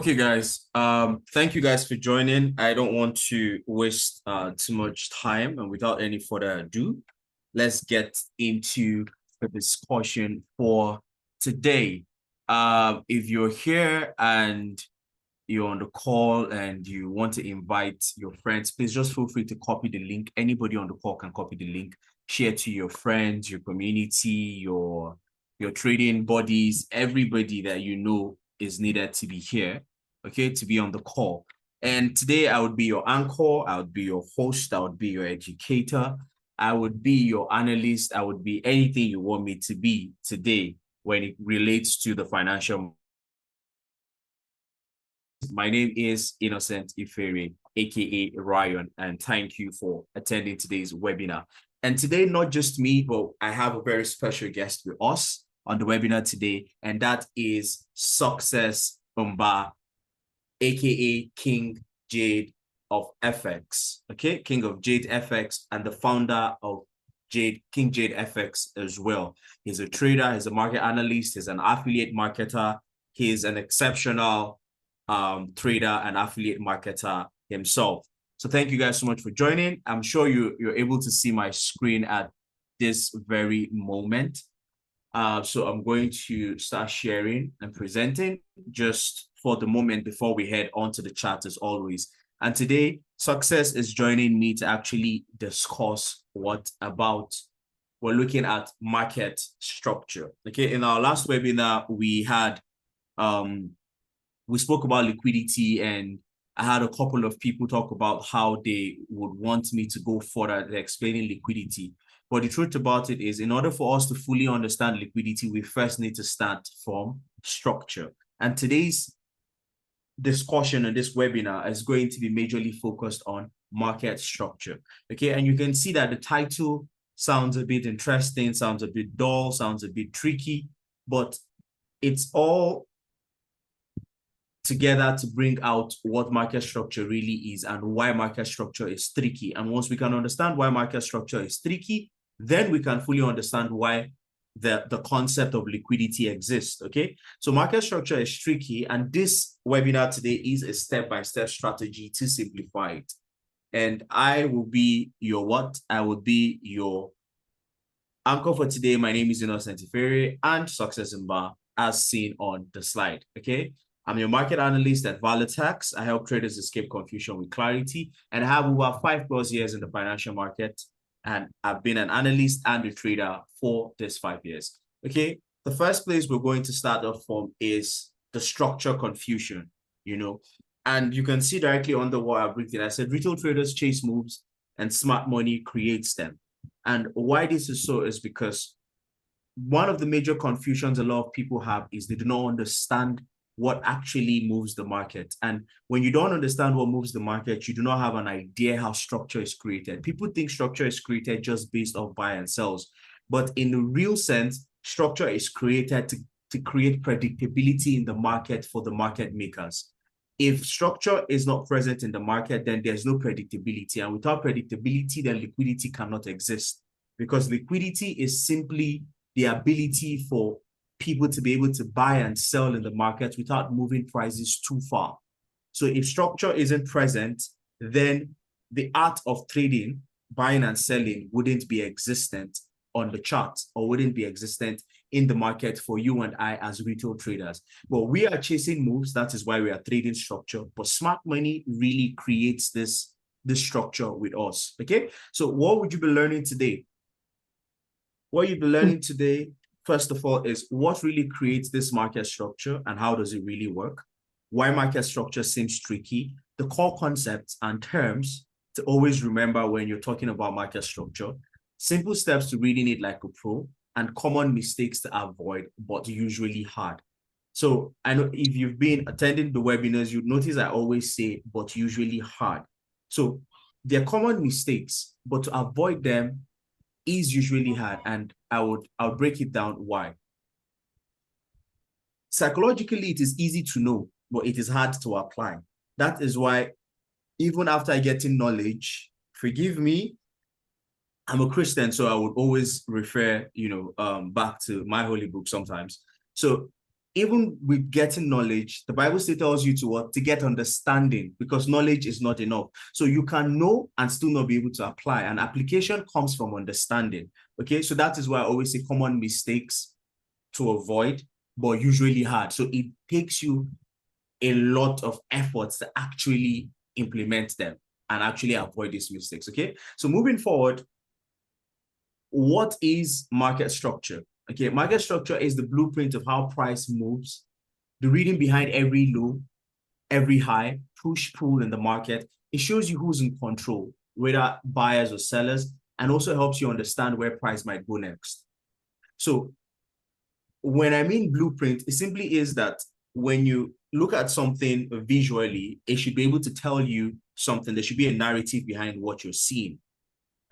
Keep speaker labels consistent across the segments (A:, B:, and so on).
A: Okay, guys. Thank you guys for joining. I don't want to waste too much time, and without any further ado, let's get into the discussion for today. If you're here and you're on the call and you want to invite your friends, please just feel free to copy the link. Anybody on the call can copy the link, share to your friends, your community, your trading buddies, everybody that you know is needed to be here, okay, to be on the call. And today I would be your anchor, I would be your host, I would be your educator, I would be your analyst, I would be anything you want me to be today when it relates to the financial. My name is Innocent Ifere, aka Rion, and thank you for attending today's webinar. And today, not just me, but I have a very special guest with us on the webinar today, and that is Success Mba, aka King Jade of FX. Okay, King of Jade FX, and the founder of King Jade FX as well. He's a trader, he's a market analyst, he's an affiliate marketer, he's an exceptional trader and affiliate marketer himself. So thank you guys so much for joining. I'm sure you're able to see my screen at this very moment. So I'm going to start sharing and presenting just for the moment before we head on to the chat as always. And today, Success is joining me to actually discuss we're looking at market structure. Okay, in our last webinar, we spoke about liquidity, and I had a couple of people talk about how they would want me to go further explaining liquidity. But the truth about it is, in order for us to fully understand liquidity, we first need to start from structure. And today's discussion and this webinar is going to be majorly focused on market structure. Okay, and you can see that the title sounds a bit interesting, sounds a bit dull, sounds a bit tricky, but it's all together to bring out what market structure really is and why market structure is tricky. And once we can understand why market structure is tricky, then we can fully understand why the concept of liquidity exists. Okay, so market structure is tricky, and this webinar today is a step-by-step strategy to simplify it. And I will be your I will be your anchor for today. My name is Innocent Ifere and Success Mba, as seen on the slide. Okay, I'm your market analyst at Valetax. I help traders escape confusion with clarity, and I have over 5+ years in the financial market, and I've been an analyst and a trader for this 5 years. Okay, the first place we're going to start off from is the structure confusion, and you can see directly under what I've written. I said retail traders chase moves and smart money creates them. And why this is so is because one of the major confusions a lot of people have is they do not understand what actually moves the market. And when you don't understand what moves the market, you do not have an idea how structure is created. People think structure is created just based off buy and sells. But in the real sense, structure is created to create predictability in the market for the market makers. If structure is not present in the market, then there's no predictability. And without predictability, then liquidity cannot exist, because liquidity is simply the ability for people to be able to buy and sell in the market without moving prices too far. So if structure isn't present, then the art of trading, buying and selling, wouldn't be existent on the chart, or wouldn't be existent in the market for you and I as retail traders. But we are chasing moves. That is why we are trading structure. But smart money really creates this structure with us. Okay, so what would you be learning today? What you'll be learning today, first of all, is what really creates this market structure and how does it really work? Why market structure seems tricky, the core concepts and terms to always remember when you're talking about market structure, simple steps to reading it like a pro, and common mistakes to avoid, but usually hard. So I know if you've been attending the webinars, you'd notice I always say, but usually hard. So they're common mistakes, but to avoid them is usually hard, and I'll break it down why. Psychologically, it is easy to know, but it is hard to apply. That is why, even after getting knowledge, forgive me, I'm a Christian, so I would always refer, back to my holy book sometimes. So even with getting knowledge, the Bible still tells you to what? To get understanding, because knowledge is not enough. So you can know and still not be able to apply. And application comes from understanding. Okay, so that is why I always say common mistakes to avoid, but usually hard. So it takes you a lot of efforts to actually implement them and actually avoid these mistakes. Okay, so moving forward, what is market structure? Okay, market structure is the blueprint of how price moves, the reading behind every low, every high, push, pull in the market. It shows you who's in control, whether buyers or sellers, and also helps you understand where price might go next. So when I mean blueprint, it simply is that when you look at something visually, it should be able to tell you something. There should be a narrative behind what you're seeing.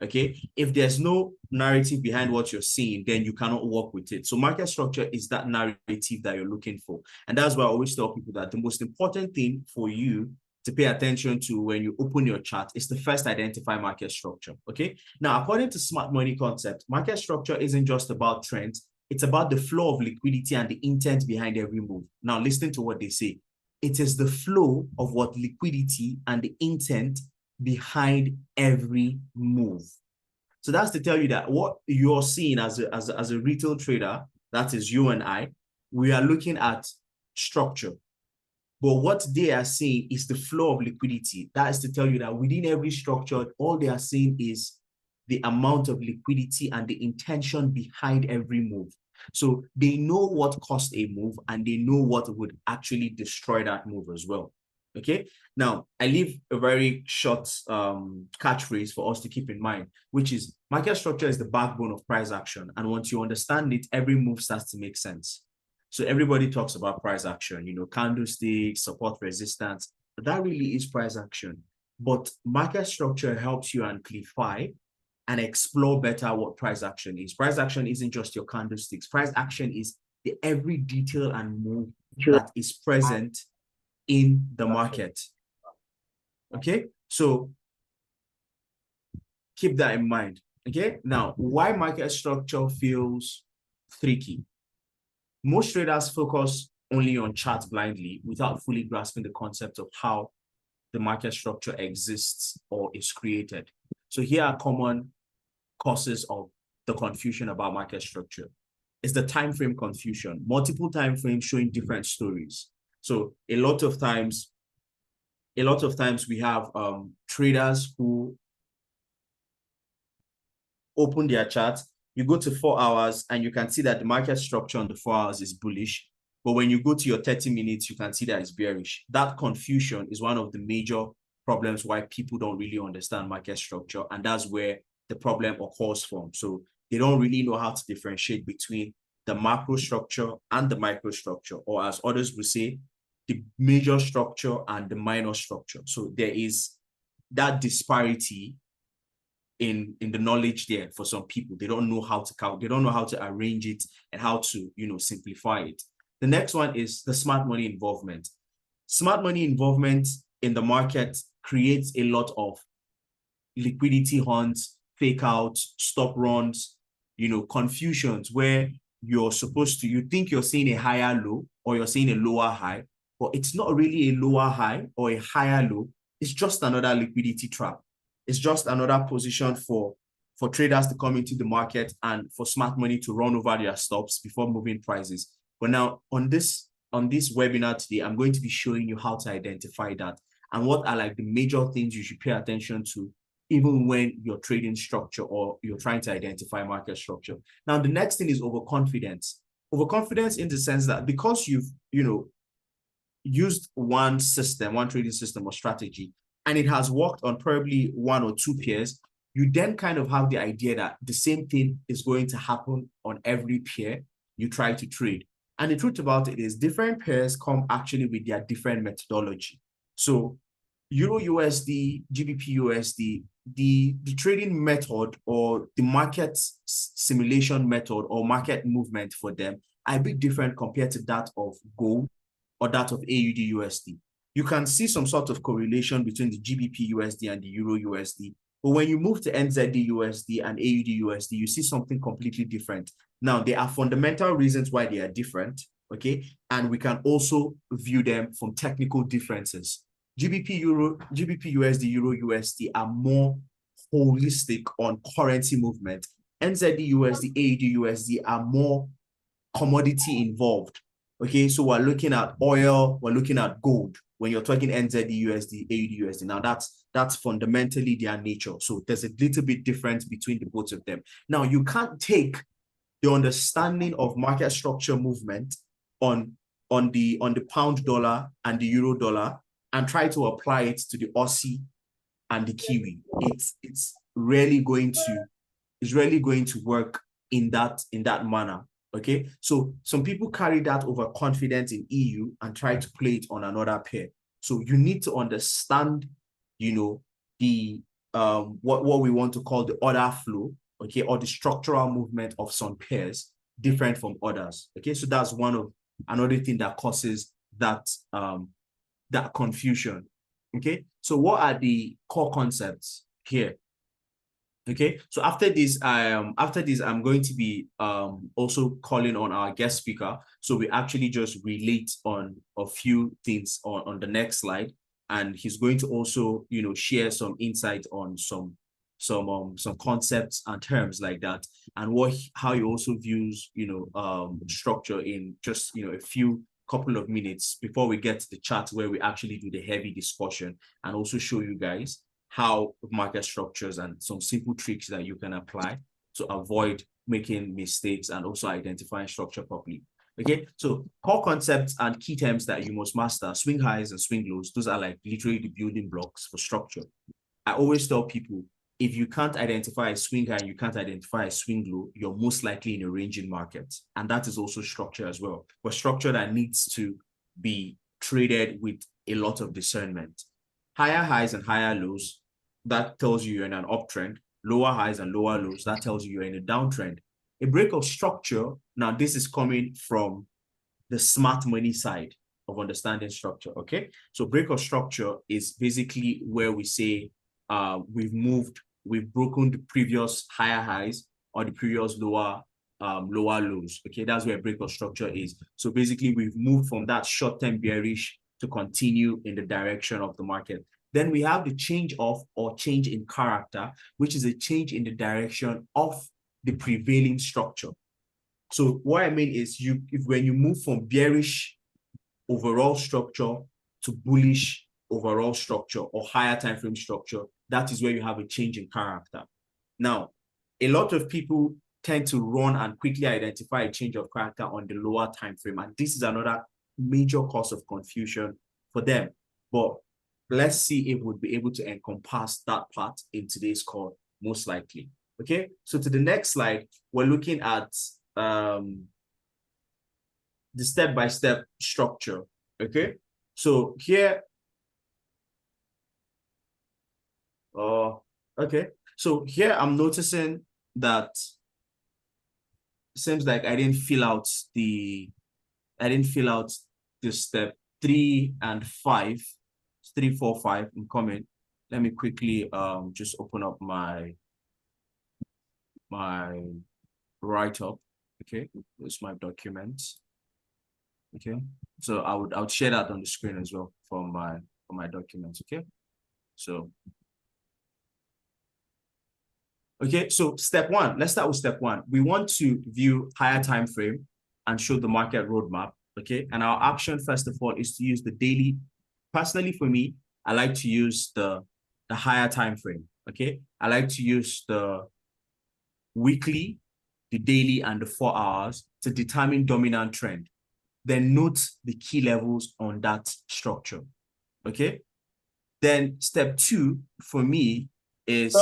A: Okay, if there's no narrative behind what you're seeing, then you cannot work with it. So market structure is that narrative that you're looking for. And that's why I always tell people that the most important thing for you to pay attention to when you open your chart is to first identify market structure. Okay, now according to smart money concept, market structure isn't just about trends, it's about the flow of liquidity and the intent behind every move. Now listen to what they say. It is the flow of what liquidity and the intent behind every move. So that's to tell you that what you're seeing as a retail trader, that is you and I, we are looking at structure. But what they are seeing is the flow of liquidity. That is to tell you that within every structure, all they are seeing is the amount of liquidity and the intention behind every move. So they know what cost a move and they know what would actually destroy that move as well. Okay, now I leave a very short catchphrase for us to keep in mind, which is market structure is the backbone of price action. And once you understand it, every move starts to make sense. So everybody talks about price action, you know, candlesticks, support, resistance, but that really is price action. But market structure helps you amplify and explore better what price action is. Price action isn't just your candlesticks. Price action is the every detail and move that is present in the market. Okay, so keep that in mind. Okay, now why market structure feels tricky. Most traders focus only on charts blindly without fully grasping the concept of how the market structure exists or is created. So here are common causes of the confusion about market structure. It's the time frame confusion, multiple time frames showing different stories. So a lot of times we have traders who open their chart. You go to 4 hours and you can see that the market structure on the 4 hours is bullish. But when you go to your 30 minutes, you can see that it's bearish. That confusion is one of the major problems why people don't really understand market structure. And that's where the problem occurs from. So they don't really know how to differentiate between the macro structure and the microstructure, or as others would say, the major structure and the minor structure. So there is that disparity in the knowledge there for some people. They don't know how to count, they don't know how to arrange it and how to, you know, simplify it. The next one is the smart money involvement. Smart money involvement in the market creates a lot of liquidity hunts, fake outs, stop runs, you know, confusions where you're supposed to, you think you're seeing a higher low or you're seeing a lower high, but it's not really a lower high or a higher low. It's just another liquidity trap. It's just another position for traders to come into the market and for smart money to run over their stops before moving prices. But now on this webinar today, I'm going to be showing you how to identify that and what are like the major things you should pay attention to even when you're trading structure or you're trying to identify market structure. Now, the next thing is overconfidence. Overconfidence in the sense that because you've, you know, used one system, one trading system or strategy, and it has worked on probably 1 or 2 pairs, you then kind of have the idea that the same thing is going to happen on every pair you try to trade. And the truth about it is different pairs come actually with their different methodology. So Euro USD, GBP USD, the trading method or the market simulation method or market movement for them are a bit different compared to that of gold or that of AUD USD. You can see some sort of correlation between the GBP USD and the Euro USD. But when you move to NZD USD and AUD USD, you see something completely different. Now, there are fundamental reasons why they are different. okay? And we can also view them from technical differences. GBP Euro, GBP USD, Euro USD are more holistic on currency movement. NZD USD, AUD USD are more commodity involved. Okay, so we're looking at oil, we're looking at gold when you're talking NZD USD, AUD USD. Now that's fundamentally their nature. So there's a little bit difference between the both of them. Now you can't take the understanding of market structure movement on the pound dollar and the euro dollar and try to apply it to the Aussie and the Kiwi. It's really going to work in that manner. Okay, so some people carry that overconfidence in EU and try to play it on another pair. So you need to understand, you know, the what we want to call the order flow, okay, or the structural movement of some pairs different from others. Okay, so that's another thing that causes that that confusion. Okay, so what are the core concepts here? Okay, so after this, I'm going to be also calling on our guest speaker. So we actually just relate on a few things on the next slide, and he's going to also, you know, share some insight on some concepts and terms like that, and how he also views, you know, structure in just, you know, a few couple of minutes before we get to the chat where we actually do the heavy discussion and also show you guys how market structures and some simple tricks that you can apply to avoid making mistakes and also identifying structure properly. Okay, so core concepts and key terms that you must master: swing highs and swing lows. Those are like literally the building blocks for structure. I always tell people, if you can't identify a swing high and you can't identify a swing low, you're most likely in a ranging market. And that is also structure as well, but structure that needs to be traded with a lot of discernment. Higher highs and higher lows, that tells you you're in an uptrend. Lower highs and lower lows, that tells you you're in a downtrend. A break of structure, now this is coming from the smart money side of understanding structure, okay? So break of structure is basically where we say we've broken the previous higher highs or the previous lower lows, okay? That's where break of structure is. So basically we've moved from that short-term bearish to continue in the direction of the market. Then we have the change of or change in character, which is a change in the direction of the prevailing structure. So what I mean is when you move from bearish overall structure to bullish overall structure or higher time frame structure, that is where you have a change in character. Now, a lot of people tend to run and quickly identify a change of character on the lower time frame, and this is another major cause of confusion for them. But let's see if we'll be able to encompass that part in today's call, most likely. Okay, so to the next slide, we're looking at the step-by-step structure. Okay, so here, okay, so here I'm noticing that it seems like I didn't fill out the step 3 and 5, 3, 4, 5. I'm coming. Let me quickly just open up my write-up. Okay, it's my documents. Okay, so I would share that on the screen as well for my documents. Okay, so so step 1, let's start with step 1. We want to view higher time frame and show the market roadmap. Okay, and our action first of all is to use the daily. Personally, for me, I like to use the higher time frame. Okay, I like to use the weekly, the daily, and the 4 hours to determine dominant trend. Then note the key levels on that structure. Okay, then step 2 for me is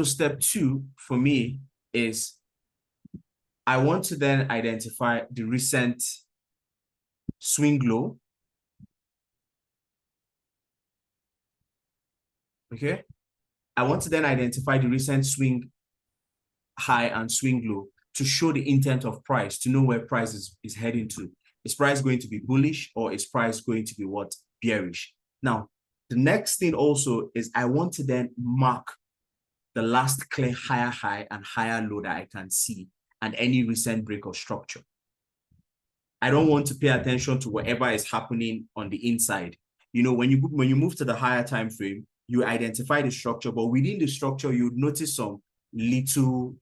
A: step 2 for me is I want to then identify the recent swing low. Okay, I want to then identify the recent swing high and swing low to show the intent of price, to know where price is heading to. Is price going to be bullish or is price going to be what? Bearish. Now, the next thing also is I want to then mark the last clear higher high and higher low that I can see, and any recent break of structure. I don't want to pay attention to whatever is happening on the inside. You know, when you move to the higher time frame, you identify the structure, but within the structure, you notice some little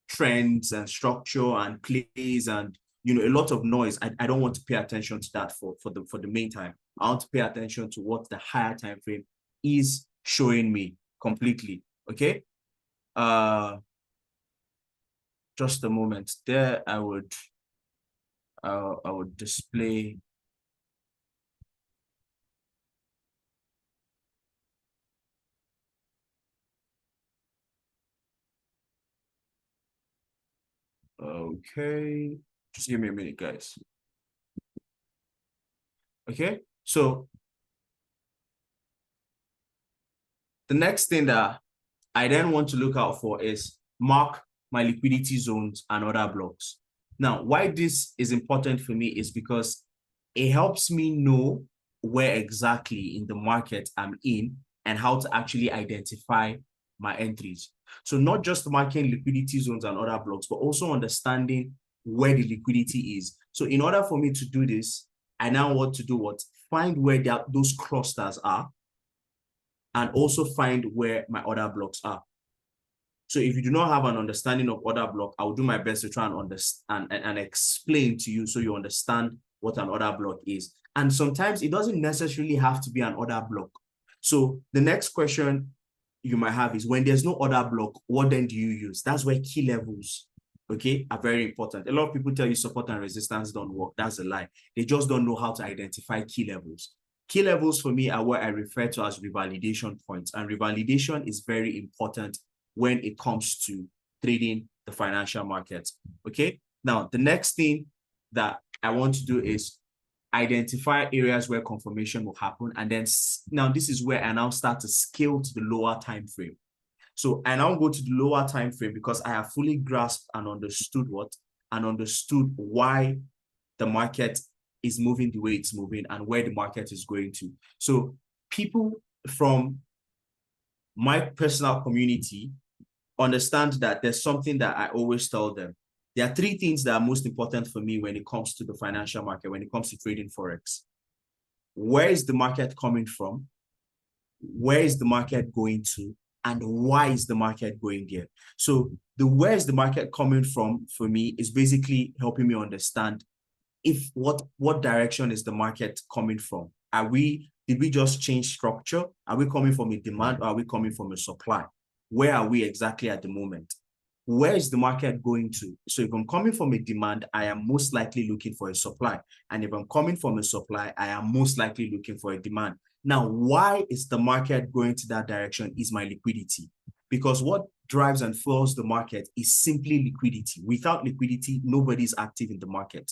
A: trends and structure and plays and, you know, a lot of noise. I don't want to pay attention to that for the main time. I want to pay attention to what the higher time frame is showing me completely. Okay. Just a moment there. I would display. Okay, just give me a minute, guys. Okay, so the next thing that I then want to look out for is mark my liquidity zones and other blocks. Now, why this is important for me is because it helps me know where exactly in the market I'm in and how to actually identify my entries. So not just marking liquidity zones and other blocks, but also understanding where the liquidity is. So in order for me to do this, I now want to do what? Find where those clusters are, and also find where my other blocks are. So if you do not have an understanding of order block, I will do my best to try and understand and explain to you so you understand what an order block is. And sometimes it doesn't necessarily have to be an order block. So the next question you might have is, when there's no order block, what then do you use? That's where key levels, okay, are very important. A lot of people tell you support and resistance don't work. That's a lie. They just don't know how to identify key levels. Key levels for me are what I refer to as revalidation points. And revalidation is very important when it comes to trading the financial markets. Okay. Now, the next thing that I want to do is identify areas where confirmation will happen. And then now this is where I now start to scale to the lower time frame. So I now go to the lower time frame because I have fully grasped and understood why the market is moving the way it's moving and where the market is going to. So people from my personal community understand that there's something that I always tell them. There are three things that are most important for me when it comes to the financial market, when it comes to trading Forex. Where is the market coming from? Where is the market going to? And why is the market going there? So the where is the market coming from for me is basically helping me understand if what direction is the market coming from? Did we just change structure? Are we coming from a demand or are we coming from a supply? Where are we exactly at the moment? Where is the market going to? So if I'm coming from a demand, I am most likely looking for a supply. And if I'm coming from a supply, I am most likely looking for a demand. Now, why is the market going to that direction is my liquidity. Because what drives and fuels the market is simply liquidity. Without liquidity, nobody's active in the market.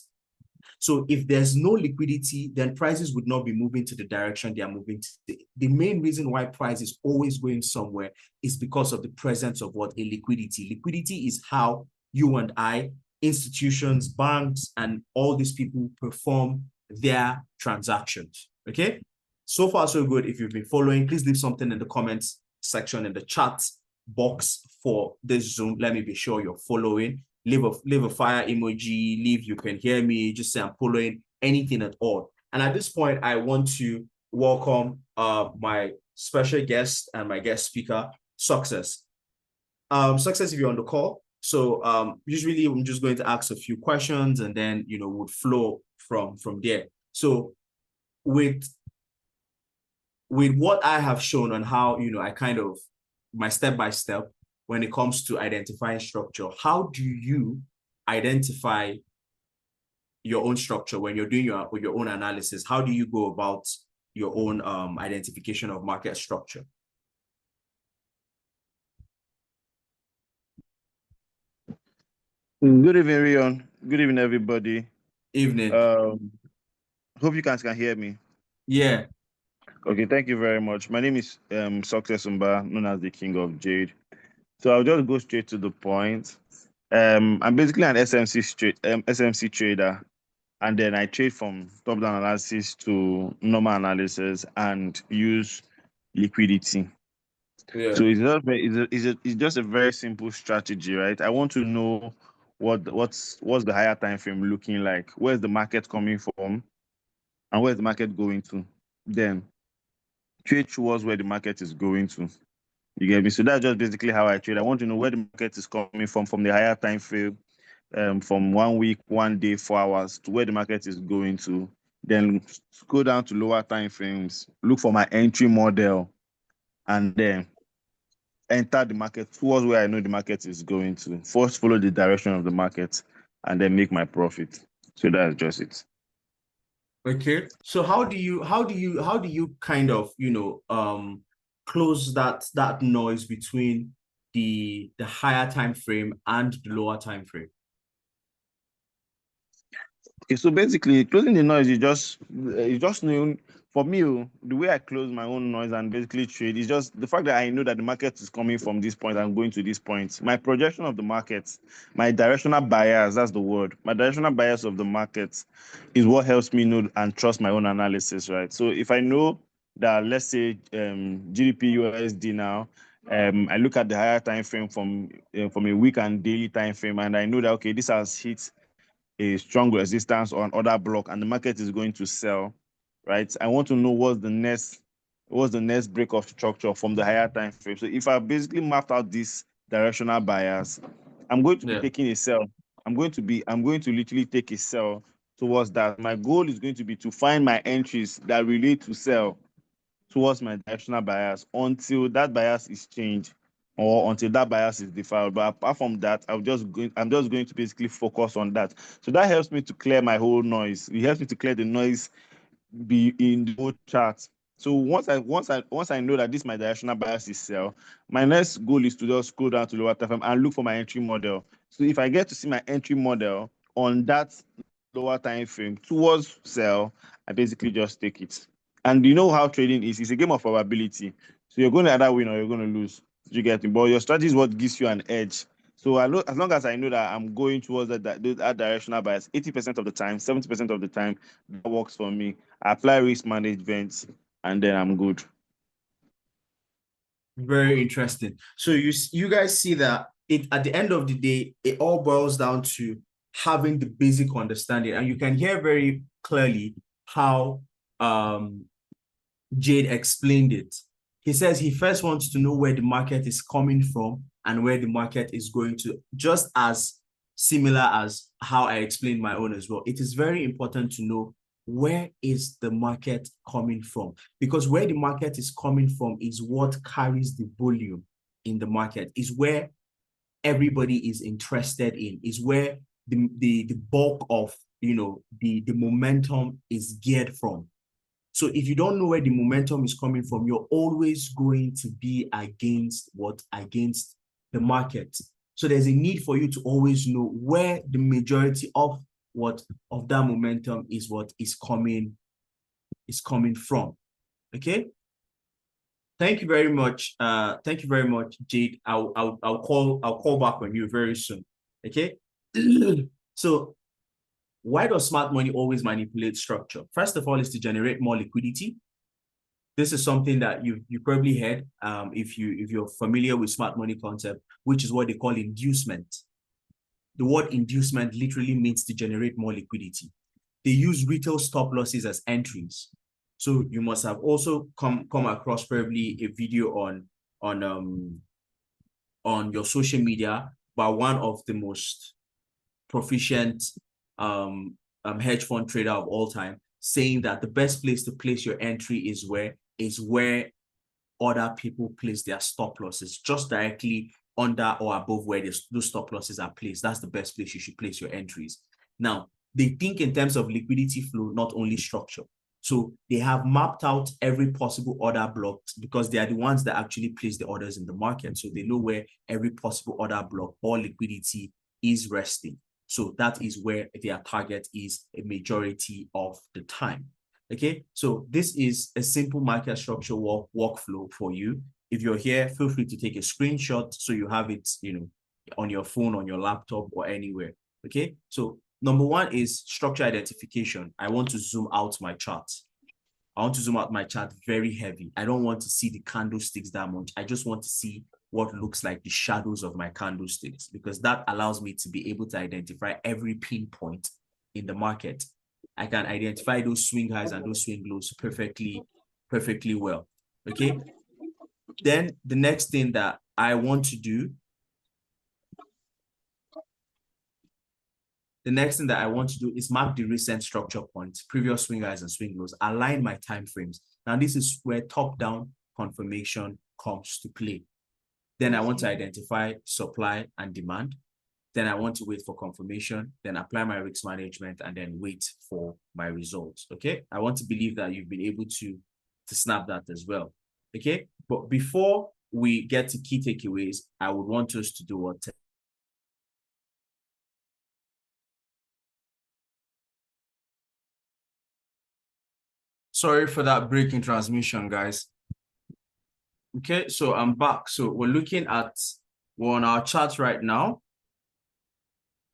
A: So if there's no liquidity, then prices would not be moving to the direction they are moving to. The main reason why price is always going somewhere is because of the presence of what? A liquidity. Liquidity is how you and I, institutions, banks, and all these people perform their transactions. Okay? So far, so good. If you've been following, please leave something in the comments section in the chat box for this Zoom. Let me be sure you're following. Leave a fire emoji, leave you can hear me, just say I'm following, anything at all. And at this point, I want to welcome my special guest and my guest speaker, Success. Success, if you're on the call. So usually I'm just going to ask a few questions and then, you know, would flow from there. So with what I have shown on how, you know, I kind of, my step-by-step, when it comes to identifying structure, how do you identify your own structure when you're doing your own analysis? How do you go about your own identification of market structure?
B: Good evening, Rion. Good evening, everybody.
A: Evening.
B: Hope you guys can hear me.
A: Yeah.
B: Okay, thank you very much. My name is Success Umba, known as the King of Jade. So I'll just go straight to the point. I'm basically an SMC trader, and then I trade from top-down analysis to normal analysis and use liquidity.
A: Yeah.
B: So it's just a very simple strategy, right? I want to know what's the higher time frame looking like, where's the market coming from, and where's the market going to. Then trade towards where the market is going to. You get me? So that's just basically how I trade. I want to know where the market is coming from the higher time frame, from 1 week, 1 day, 4 hours to where the market is going to. Then go down to lower time frames, look for my entry model, and then enter the market towards where I know the market is going to. First, follow the direction of the market, and then make my profit. So that's just it.
A: Okay. So how do you kind of, close that noise between the higher time frame and the lower time frame?
B: Okay, so basically, closing the noise is just knowing. For me, the way I close my own noise and basically trade is just the fact that I know that the market is coming from this point and going to this point. My projection of the market, my directional bias, that's the word. My directional bias of the market is what helps me know and trust my own analysis, right? So if I know that, let's say, GDP USD now, I look at the higher time frame from a week and daily time frame, and I know that okay, this has hit a strong resistance on other block and the market is going to sell, right? I want to know what's the next break of structure from the higher time frame. So if I basically mapped out this directional bias, I'm going to be
A: Yeah.
B: taking a sell. I'm going to literally take a sell towards that. My goal is going to be to find my entries that relate to sell towards my directional bias until that bias is changed or until that bias is defiled. But apart from that, I'm just going to basically focus on that. So that helps me to clear my whole noise. It helps me to clear the noise be in the whole chart. So once I know that this my directional bias is sell, my next goal is to just scroll down to lower time frame and look for my entry model. So if I get to see my entry model on that lower time frame towards sell, I basically just take it. And you know how trading is. It's a game of probability. So you're going to either win or you're going to lose. You get it? But your strategy is what gives you an edge. So as long as I know that I'm going towards that directional bias, 80% of the time, 70% of the time, that works for me. I apply risk management, and then I'm good.
A: Very interesting. So you guys see that it at the end of the day, it all boils down to having the basic understanding, and you can hear very clearly how Jade explained it. He says he first wants to know where the market is coming from and where the market is going to, just as similar as how I explained my own as well. It is very important to know where is the market coming from, because where the market is coming from is what carries the volume in the market, is where everybody is interested in, is where the bulk of the momentum is geared from. So if you don't know where the momentum is coming from, you're always going to be against the market. So there's a need for you to always know where the majority of that momentum is coming from. Okay. Thank you very much. Thank you very much, Jade. I'll call back on you very soon. Okay. So why does smart money always manipulate structure? First of all, is to generate more liquidity. This is something that you probably heard if you're familiar with smart money concept, which is what they call inducement. The word inducement literally means to generate more liquidity. They use retail stop losses as entries. So you must have also come across probably a video on your social media by one of the most proficient hedge fund trader of all time, saying that the best place to place your entry is where other people place their stop losses, just directly under or above where those stop losses are placed. That's the best place you should place your entries. Now, they think in terms of liquidity flow, not only structure. So they have mapped out every possible order block because they are the ones that actually place the orders in the market. So they know where every possible order block or liquidity is resting. So that is where their target is a majority of the time. Okay, so this is a simple market structure workflow for you. If you're here, feel free to take a screenshot so you have it, on your phone, on your laptop, or anywhere. Okay, so number one is structure identification. I want to zoom out my chart. I want to zoom out my chart very heavy. I don't want to see the candlesticks that much. I just want to see what looks like the shadows of my candlesticks, because that allows me to be able to identify every pinpoint in the market. I can identify those swing highs and those swing lows perfectly well. Okay. Then the next thing that I want to do, is mark the recent structure points, previous swing highs and swing lows, align my time frames. Now, this is where top-down confirmation comes to play. Then I want to identify supply and demand. Then I want to wait for confirmation, then apply my risk management, and then wait for my results. Okay. I want to believe that you've been able to snap that as well. Okay. But before we get to key takeaways, I would want us to do what? Sorry for that break in transmission, guys. Okay, so I'm back. So we're on our chart right now.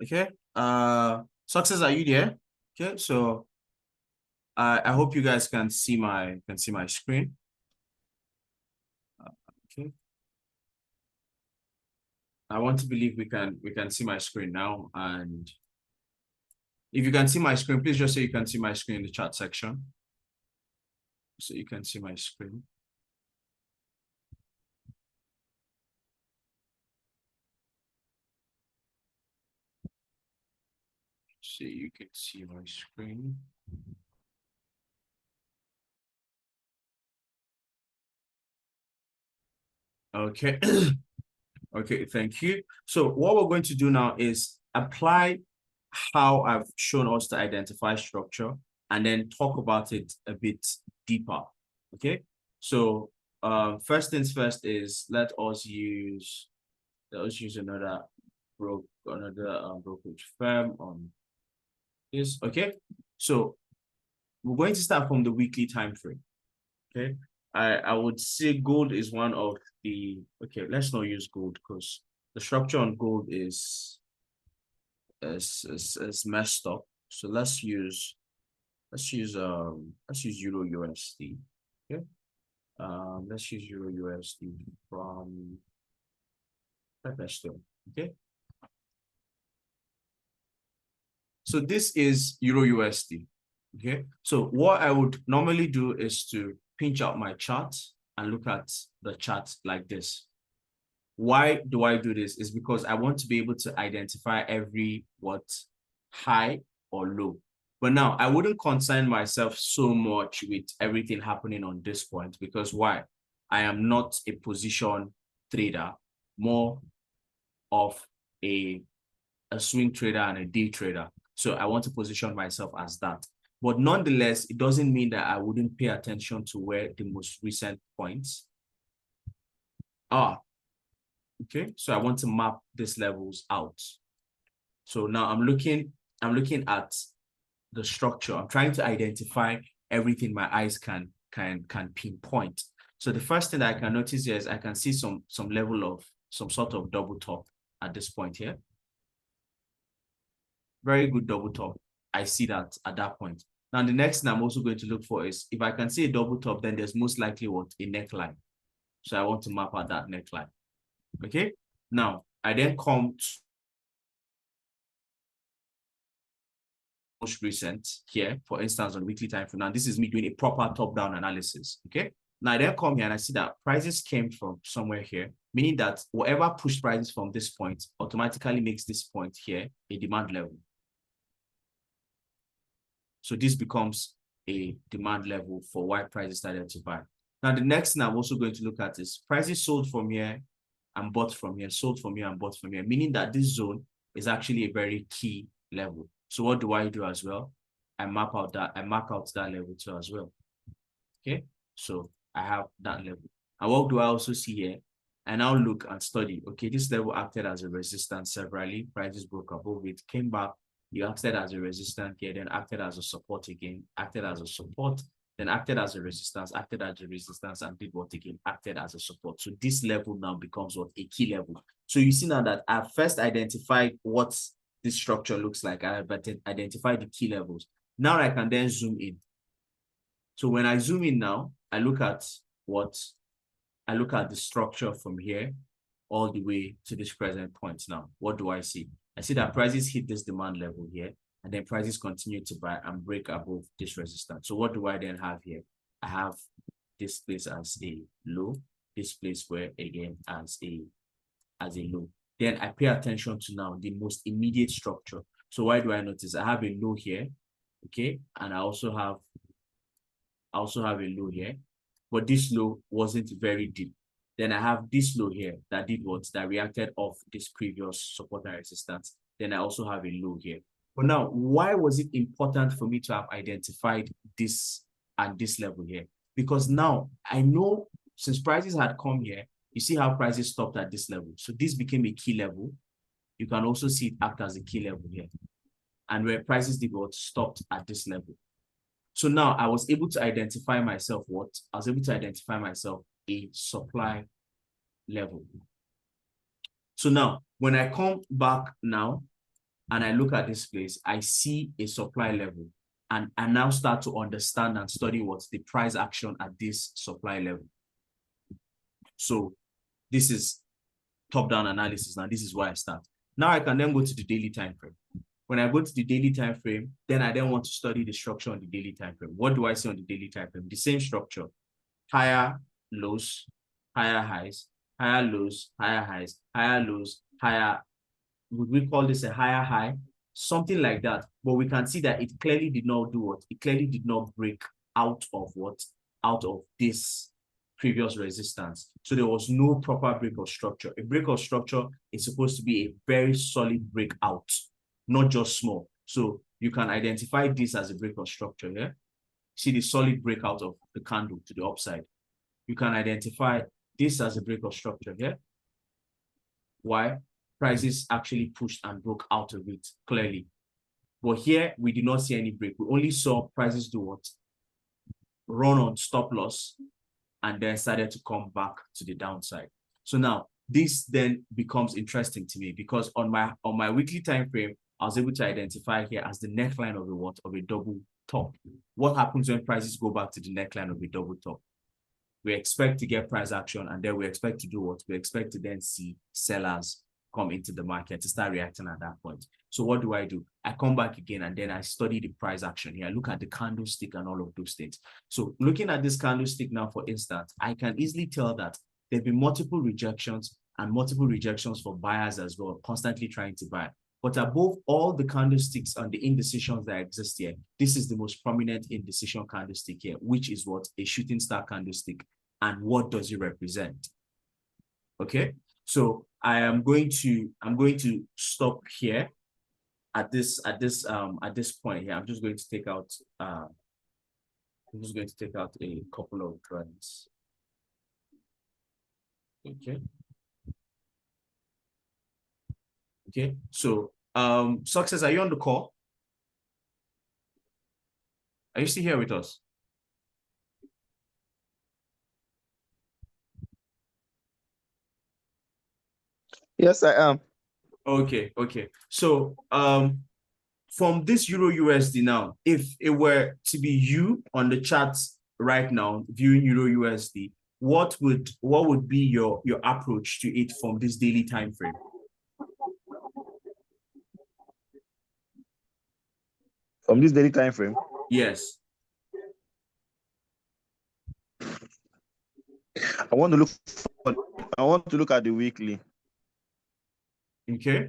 A: Okay. Success, are you there? Okay, so I hope you guys can see my screen. Okay. I want to believe we can see my screen now. And if you can see my screen, please just say you can see my screen in the chat section. So you can see my screen. So you can see my screen. Okay. Okay, thank you. So what we're going to do now is apply how I've shown us to identify structure and then talk about it a bit deeper. Okay. So first things first is let us use another brokerage firm on this. Okay. So we're going to start from the weekly time frame. Okay. I would say gold is one of the, okay, let's not use gold because the structure on gold is messed up. So let's use Euro USD. Okay. Let's use Euro USD from Stone. Okay. So this is Euro USD. Okay. So what I would normally do is to pinch out my chart and look at the chart like this. Why do I do this? Is because I want to be able to identify every high or low. But now I wouldn't concern myself so much with everything happening on this point, because why? I am not a position trader, more of a swing trader and a day trader. So I want to position myself as that. But nonetheless, it doesn't mean that I wouldn't pay attention to where the most recent points are. Okay, so I want to map these levels out. So now I'm looking at the structure. I'm trying to identify everything my eyes can pinpoint. So the first thing that I can notice here is I can see some level of some sort of double top at this point here. Very good double top. I see that at that point. Now the next thing I'm also going to look for is if I can see a double top, then there's most likely a neckline. So I want to map out that neckline. Okay. Now I then come to most recent here, for instance, on weekly time frame. Now this is me doing a proper top-down analysis. Okay. Now I then come here and I see that prices came from somewhere here, meaning that whatever pushed prices from this point automatically makes this point here a demand level. So this becomes a demand level for why prices started to buy. Now the next thing I'm also going to look at is prices sold from here and bought from here, sold from here and bought from here, meaning that this zone is actually a very key level. So what do I do as well? I mark out that level too as well. Okay, so I have that level. And what do I also see here? I now look and study. Okay, this level acted as a resistance severally. Prices broke above it, came back. You acted as a resistance here, then acted as a support again, acted as a support, then acted as a resistance, acted as a resistance, and did what again? Acted as a support. So this level now becomes what? A key level. So you see now that I first identified what this structure looks like. I have identified the key levels. Now I can then zoom in. So when I zoom in now, I look at the structure from here all the way to this present point now. What do I see? I see that prices hit this demand level here, and then prices continue to buy and break above this resistance. So what do I then have here? I have this place as a low, this place where again as a low. Then I pay attention to now the most immediate structure. So why do I notice? I have a low here, okay, and I also have a low here, but this low wasn't very deep. Then I have this low here that did what? That reacted off this previous support and resistance. Then I also have a low here. But now, why was it important for me to have identified this and this level here? Because now I know since prices had come here, you see how prices stopped at this level. So this became a key level. You can also see it act as a key level here. And where prices did what? Stopped at this level. So now I was able to identify myself what? I was able to identify myself a supply level. So now when I come back now and I look at this place, I see a supply level. And I now start to understand and study what's the price action at this supply level. So this is top-down analysis. Now this is where I start. Now I can then go to the daily time frame. When I go to the daily time frame, then I then want to study the structure on the daily time frame. What do I see on the daily time frame? The same structure: higher lows, higher highs, higher lows, higher highs, higher lows, higher. Would we call this a higher high? Something like that. But we can see that it clearly did not do what? It clearly did not break out of what? Out of this previous resistance. So there was no proper break of structure. A break of structure is supposed to be a very solid breakout, not just small. So you can identify this as a break of structure here. See the solid breakout of the candle to the upside. You can identify this as a break of structure here. Why? Prices actually pushed and broke out of it clearly. But here, we did not see any break. We only saw prices do what? Run on stop loss and then started to come back to the downside. So now, this then becomes interesting to me because on my weekly time frame, I was able to identify here as the neckline of a what? Of a double top. What happens when prices go back to the neckline of a double top? We expect to get price action, and then we expect to do what? We expect to then see sellers come into the market to start reacting at that point. So what do? I come back again and then I study the price action here. I look at the candlestick and all of those things. So looking at this candlestick now, for instance, I can easily tell that there've been multiple rejections and multiple rejections for buyers as well, constantly trying to buy. But above all the candlesticks and the indecisions that exist here, this is the most prominent indecision candlestick here, which is what? A shooting star candlestick. And what does it represent? Okay, so I'm going to stop here at this point here. I'm just going to take out a couple of drawings. Okay, so Success, are you on the call? Are you still here with us?
B: Yes, I am.
A: Okay. So from this Euro USD now, if it were to be you on the chat right now viewing Euro USD, what would be your approach to it from this daily time frame?
B: From this daily time frame?
A: Yes.
B: I want to look at the weekly.
A: Okay.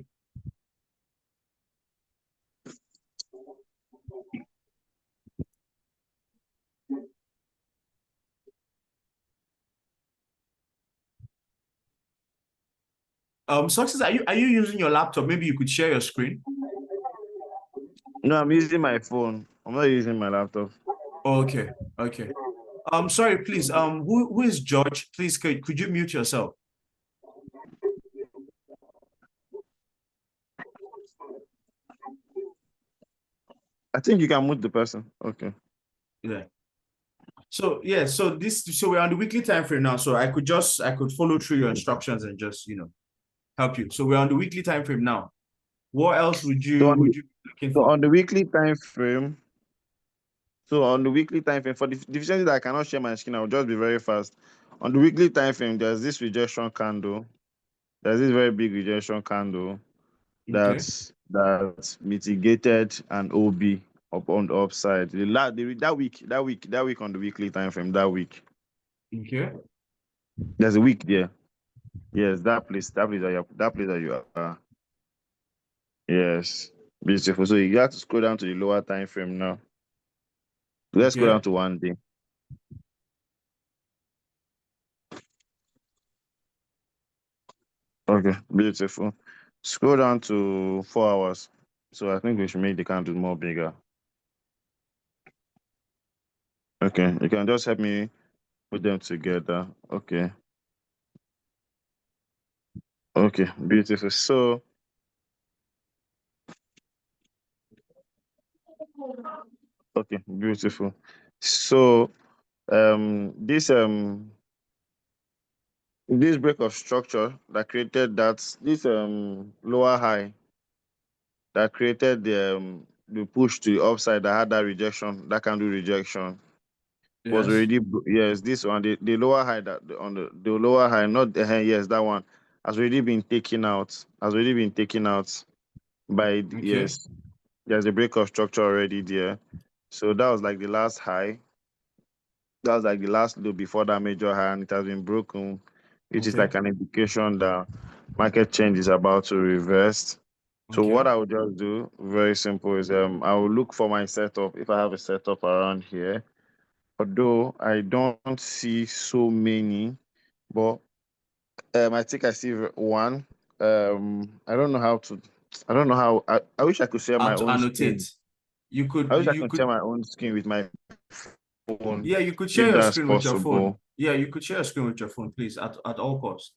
A: Success, are you using your laptop? Maybe you could share your screen.
B: No, I'm using my phone. I'm not using my laptop.
A: Okay. Sorry, please. Who is George? Please, could you mute yourself?
B: I think you can mute the person. Okay.
A: Yeah. So yeah, so we're on the weekly time frame now. So I could follow through your instructions and just help you. So we're on the weekly time frame now. What else would you be looking for?
B: So on the weekly time frame, So on the weekly time frame, for the deficiency that I cannot share my screen, I'll just be very fast. On the weekly time frame, there's this rejection candle. There's this very big rejection candle
A: Okay.
B: that's mitigated an OB up on the upside. That week on the weekly time frame, that week.
A: Okay.
B: There's a week there. Yes, that place that you are. Yes, beautiful. So you have to scroll down to the lower time frame now. Let's go down
A: Okay.
B: to 1 day. Okay, beautiful. Scroll down to 4 hours. So I think we should make the candle more bigger. Okay, you can just help me put them together. Okay. Okay, beautiful. So okay, beautiful. So this break of structure that created this lower high that created the push to the upside that had that rejection, that candle rejection was
A: Yes.
B: already yes, this one, the lower high that on the lower high, not the yes, that one has already been taken out, by
A: Okay.
B: yes, there's a break of structure already there. So that was like the last high. That was like the last low before that major high, and it has been broken, which is
A: Okay.
B: like an indication that market change is about to reverse. So
A: Okay.
B: what I would just do, very simple, is I will look for my setup if I have a setup around here. Although I don't see so many, but I think I see one. I don't know how to. I don't know how. I wish I could share
A: How
B: my
A: to
B: own
A: annotate.
B: screen.
A: You
B: I
A: could
B: wish I
A: you
B: could
A: could
B: share my own screen with my phone,
A: yeah, you could share
B: if
A: your
B: that's
A: screen with your phone.
B: possible.
A: Yeah, you could share your screen with your phone, please, at all costs.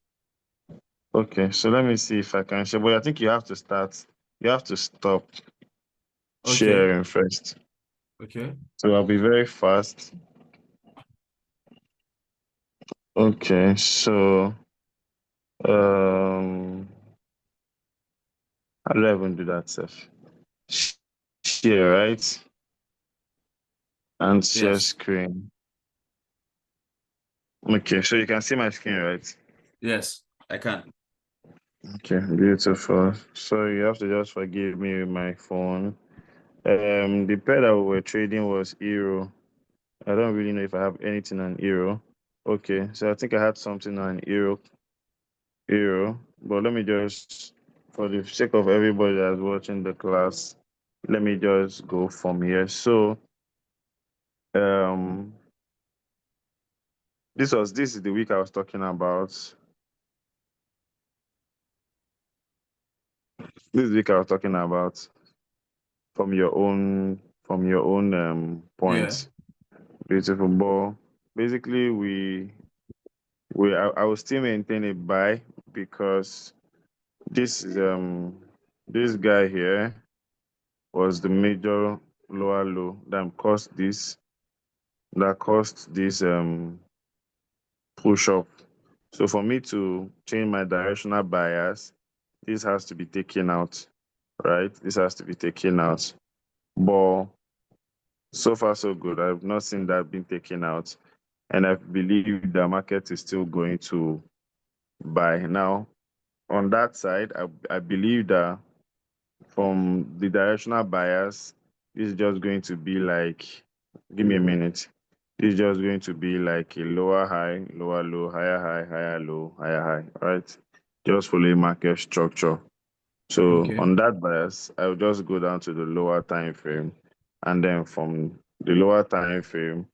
B: Okay, so let me see if I can share. But I think you have to start. You have to stop
A: Okay.
B: sharing first.
A: Okay.
B: So I'll be very fast. Okay, so how do I even do that, Seth? Share, right? And share
A: Yes.
B: screen. Okay, so you can see my screen, right?
A: Yes, I can.
B: Okay, beautiful. So you have to just forgive me with my phone. The pair that we were trading was Euro. I don't really know if I have anything on Euro. Okay, so I think I had something on Euro. But let me just, for the sake of everybody that's watching the class, let me just go from here. So um, this is the week I was talking about. This week I was talking about from your own
A: Yeah.
B: points. Beautiful ball. Basically, I will still maintain a buy because this is this guy here was the major lower low that caused this push up. So for me to change my directional bias, this has to be taken out, right? This has to be taken out. But so far so good. I've not seen that being taken out, and I believe the market is still going to buy. Now, on that side, I believe that from the directional bias, this is just going to be like, give me a minute. This is just going to be like a lower high, lower low, higher low, higher high, right? Just following market structure. So
A: Okay.
B: on that bias, I will just go down to the lower time frame, and then from the lower time frame,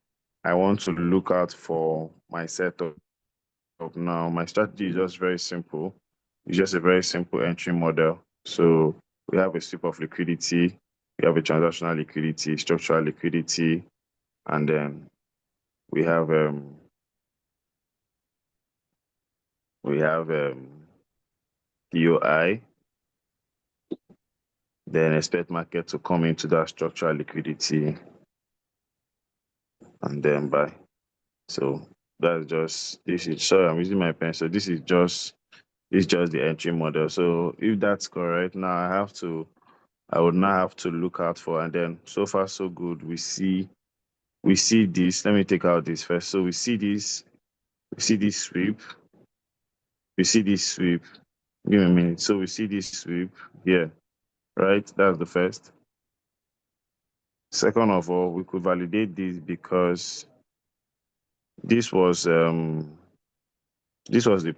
B: I want to look out for my setup. Now, my strategy is just very simple. It's just a very simple entry model. So we have a sweep of liquidity, we have a transactional liquidity, structural liquidity, and then we have POI. Then expect market to come into that structural liquidity and then buy. So that's just this is sorry, I'm using my pen. So this is just the entry model. So if that's correct, now I would now have to look out for, and then so far so good. We see we see this. Let me take out this first. So we see this sweep. We see this sweep. Give me a minute. So we see this sweep here, right? That's the first. Second of all, we could validate this because this was the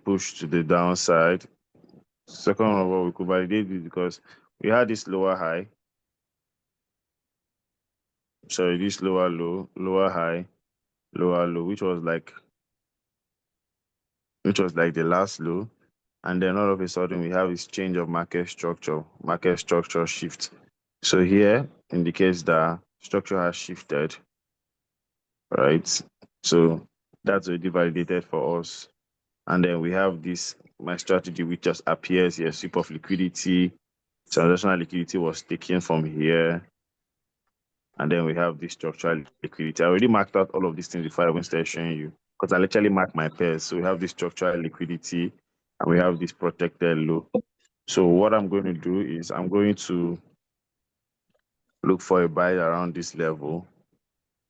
B: push to the downside. Second of all, we could validate this because we had this lower high. Sorry, this lower low, lower high, lower low, which was like the last low. And then all of a sudden we have this change of market structure shift. So here indicates that structure has shifted, right? So that's already validated for us. And then we have this, my strategy, which just appears here, sweep of liquidity. Transactional liquidity was taken from here. And then we have this structural liquidity. I already marked out all of these things before I even started showing you, because I literally marked my pairs. So we have this structural liquidity and we have this protected low. So what I'm going to do is I'm going to look for a buy around this level,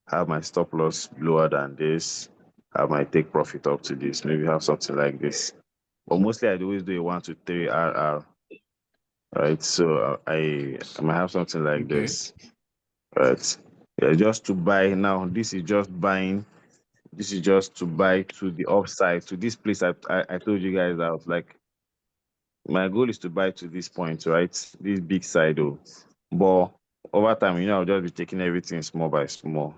B: have my stop loss lower than this, have my take profit up to this, maybe have something like this. But mostly I always do a 1 to 3 RR, right? So I might have something like this, right? Yeah, just to buy. Now this is just buying. This is just to buy to the upside, to this place. I told you guys, I was like, my goal is to buy to this point, right? This big side, though. But over time, I'll just be taking everything small by small,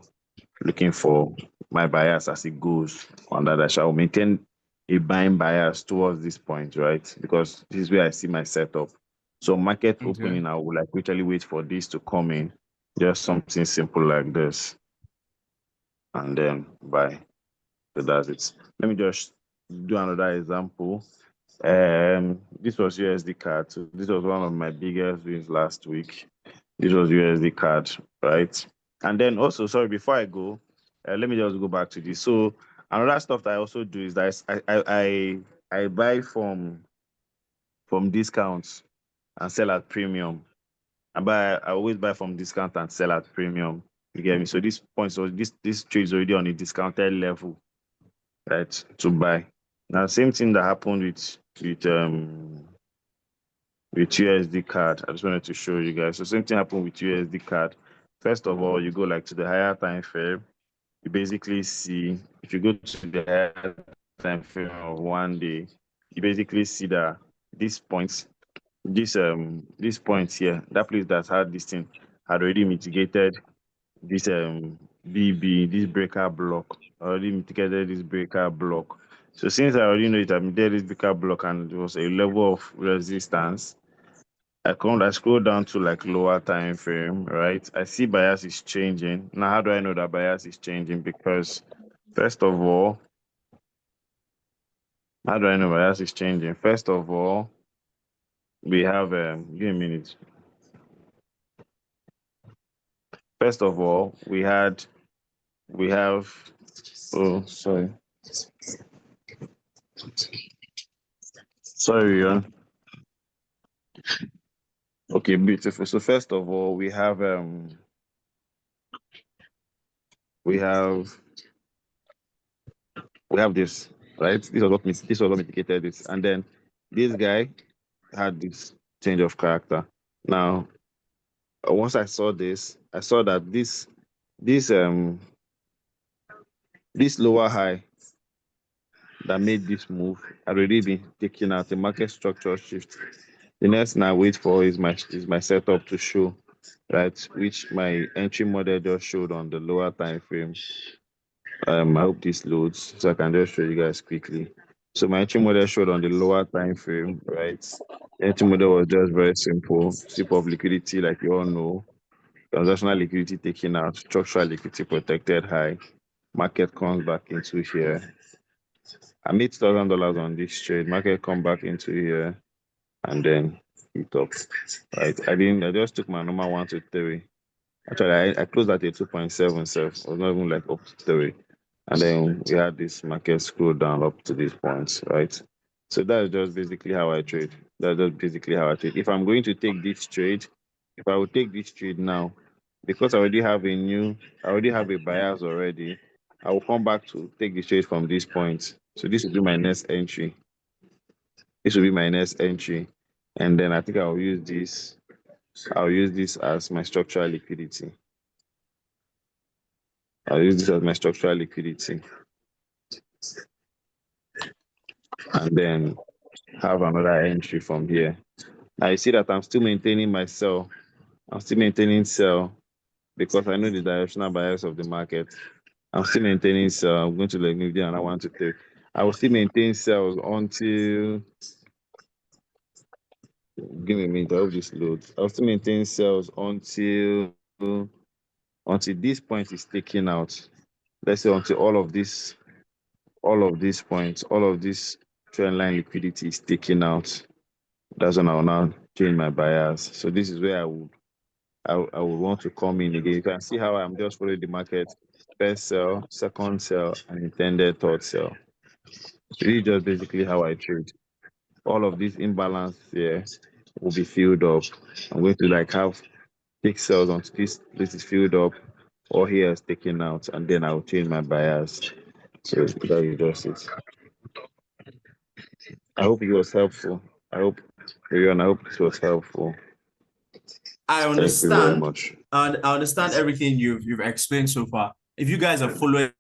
B: looking for my bias as it goes. On that, I shall maintain a buying bias towards this point, right? Because this is where I see my setup. So market opening, I will like literally wait for this to come in, just something simple like this, and then buy. So that's it. Let me just do another example. This was USD card. So this was one of my biggest wins last week. This was USD card, right? And then also, sorry, before I go, let me just go back to this. So another stuff that I also do is that I buy from discounts and sell at premium. I always buy from discount and sell at premium. You get me? So this point, so this trade is already on a discounted level, right? To buy. Now, same thing that happened with USD card. I just wanted to show you guys. So same thing happened with USD card. First of all, you go like to the higher time frame. You basically see, if you go to the higher time frame of 1 day, you basically see that this point here, that place that had this thing had already mitigated this BB, this breaker block, already mitigated this breaker block. So since I already know it, I'm there this breaker block and it was a level of resistance, I scroll down to like lower time frame, right? I see bias is changing. Now, how do I know that bias is changing? Because first of all, how do I know bias is changing? First of all, we have give me a minute. First of all, we have oh sorry. Sorry, Rion. Okay, beautiful. So first of all, we have this, right? This was what mitigated this, and then this guy had this change of character. Now, once I saw this, I saw that this lower high that made this move had already been taken out, the market structure shift. The next thing I wait for is my setup to show, right? Which my entry model just showed on the lower time frame. I hope this loads so I can just show you guys quickly. So my entry model showed on the lower time frame, right? The entry model was just very simple. Sweep of liquidity, like you all know. Transactional liquidity taken out, structural liquidity protected high. Market comes back into here. I made $1,000 on this trade. Market come back into here and then hit up. Right. I just took my number 1 to 3. Actually, I closed at a 2.7 self. I was not even like up to 3. And then we had this market scroll down up to this point, right? So that's just basically how I trade. That's just basically how I trade. If I'm going to take this trade, if I would take this trade now, because I already have a bias already, I will come back to take the trade from this point. So this will be my next entry. This will be my next entry. And then I think I'll use this. I'll use this as my structural liquidity. I'll use this as my structural liquidity. And then have another entry from here. Now you see that I'm still maintaining my sell. I'm still maintaining sell because I know the directional bias of the market. I'm still maintaining sell. I'm going to let me and I want to take. I will still maintain sells until, give me a minute, I hope this loads. I'll still maintain sells until this point is taken out. Let's say until all of these points, all of this trend line liquidity is taken out. That's when I will now change my bias. So this is where I would want to come in again. You can see how I'm just following the market. First sell, second sell, and intended third sell. This is just basically how I trade. All of this imbalance here will be filled up. I'm going to have 6 cells until this is filled up, or here is taken out, and then I'll change my bias. So that is just it. I hope it was helpful. Rion, I hope this was helpful.
A: I understand.
B: Thank you very much.
A: I understand everything you've explained so far. If you guys are following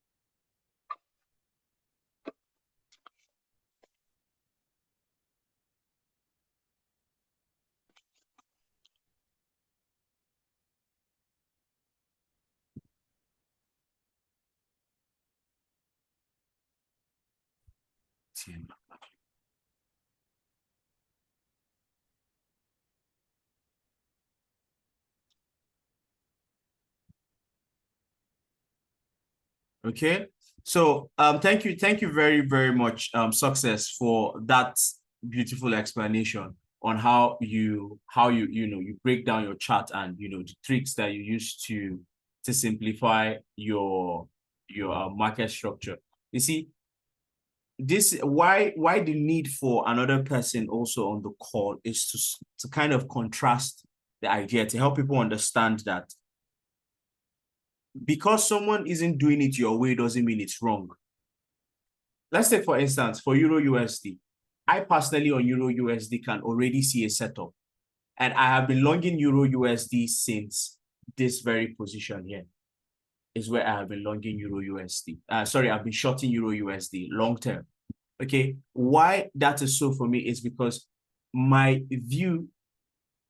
A: okay. So thank you very, very much, Success, for that beautiful explanation on how you break down your chart and the tricks that you use to simplify your market structure. You see, this why the need for another person also on the call is to kind of contrast the idea, to help people understand that because someone isn't doing it your way doesn't mean it's wrong. Let's take, for instance, for Euro USD. I personally on Euro USD can already see a setup. And I have been longing Euro USD since this very position here is where I have been longing Euro USD. Sorry, I've been shorting Euro USD long term. Okay, why that is so for me is because my view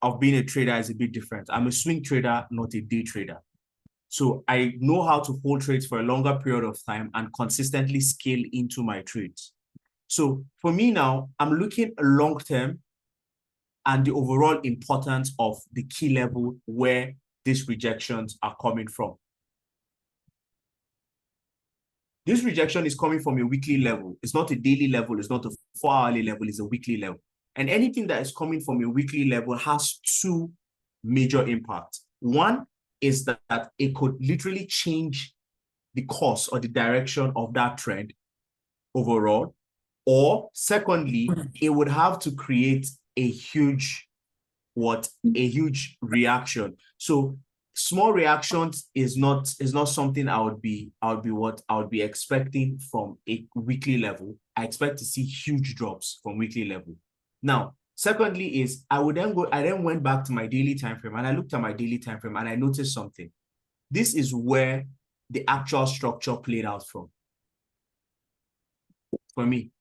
A: of being a trader is a bit different. I'm a swing trader, not a day trader. So I know how to hold trades for a longer period of time and consistently scale into my trades. So for me now, I'm looking long term and the overall importance of the key level where these rejections are coming from. This rejection is coming from a weekly level. It's not a daily level. It's not a 4-hourly level. It's a weekly level. And anything that is coming from a weekly level has two major impacts. One is that it could literally change the course or the direction of that trend overall. Or secondly, it would have to create a huge reaction. So small reactions is not something I would be expecting from a weekly level. I expect to see huge drops from weekly level. Now, secondly is I then went back to my daily time frame and I looked at my daily time frame and I noticed something. This is where the actual structure played out from. For me,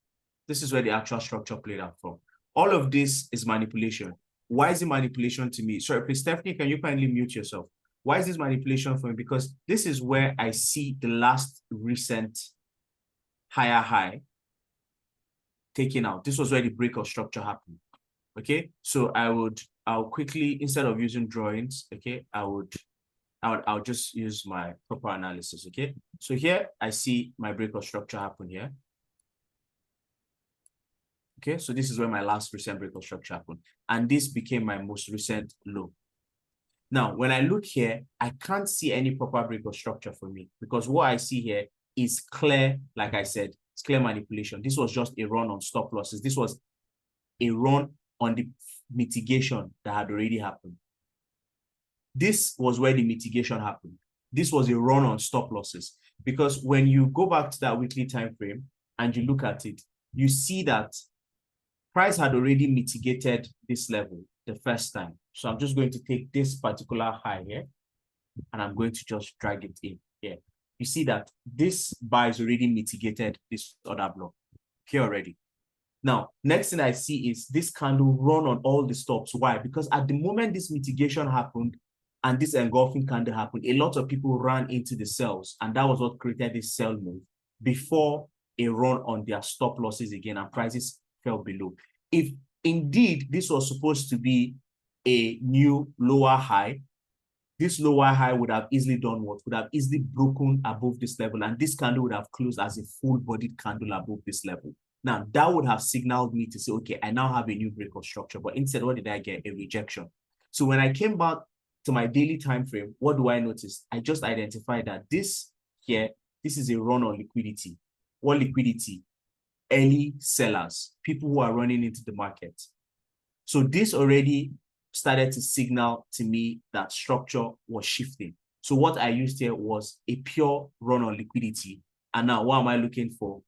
A: this is where the actual structure played out from. All of this is manipulation. Why is it manipulation to me? Sorry, please, Stephanie, can you kindly mute yourself? Why is this manipulation for me? Because this is where I see the last recent higher high taken out. This was where the break of structure happened. Okay, so I'll quickly, instead of using drawings, okay, I'll just use my proper analysis. Okay, so here I see my break of structure happen here. Okay, so this is where my last recent break of structure happened. And this became my most recent low. Now, when I look here, I can't see any proper break of structure for me because what I see here is clear, like I said, it's clear manipulation. This was just a run on stop losses. This was a run on the mitigation that had already happened. this was where the mitigation happened. This was a run on stop losses, because when you go back to that weekly time frame and you look at it, you see that price had already mitigated this level the first time. So I'm just going to take this particular high here and I'm going to just drag it in here. You see that this buy is already mitigated this other block here already. Now, next thing I see is this candle run on all the stops. Why? Because at the moment this mitigation happened and this engulfing candle happened, a lot of people ran into the sells, and that was what created this sell move before a run on their stop losses again, and prices fell below. If indeed this was supposed to be a new lower high, this lower high would have easily done what? Would have easily broken above this level, and this candle would have closed as a full-bodied candle above this level. Now, that would have signaled me to say, okay, I now have a new break of structure. But instead, what did I get? A rejection. So when I came back to my daily time frame, what do I notice? I just identified that this here, this is a run on liquidity. What liquidity? Early sellers, people who are running into the market. So this already started to signal to me that structure was shifting. So what I used here was a pure run on liquidity. And now what am I looking for?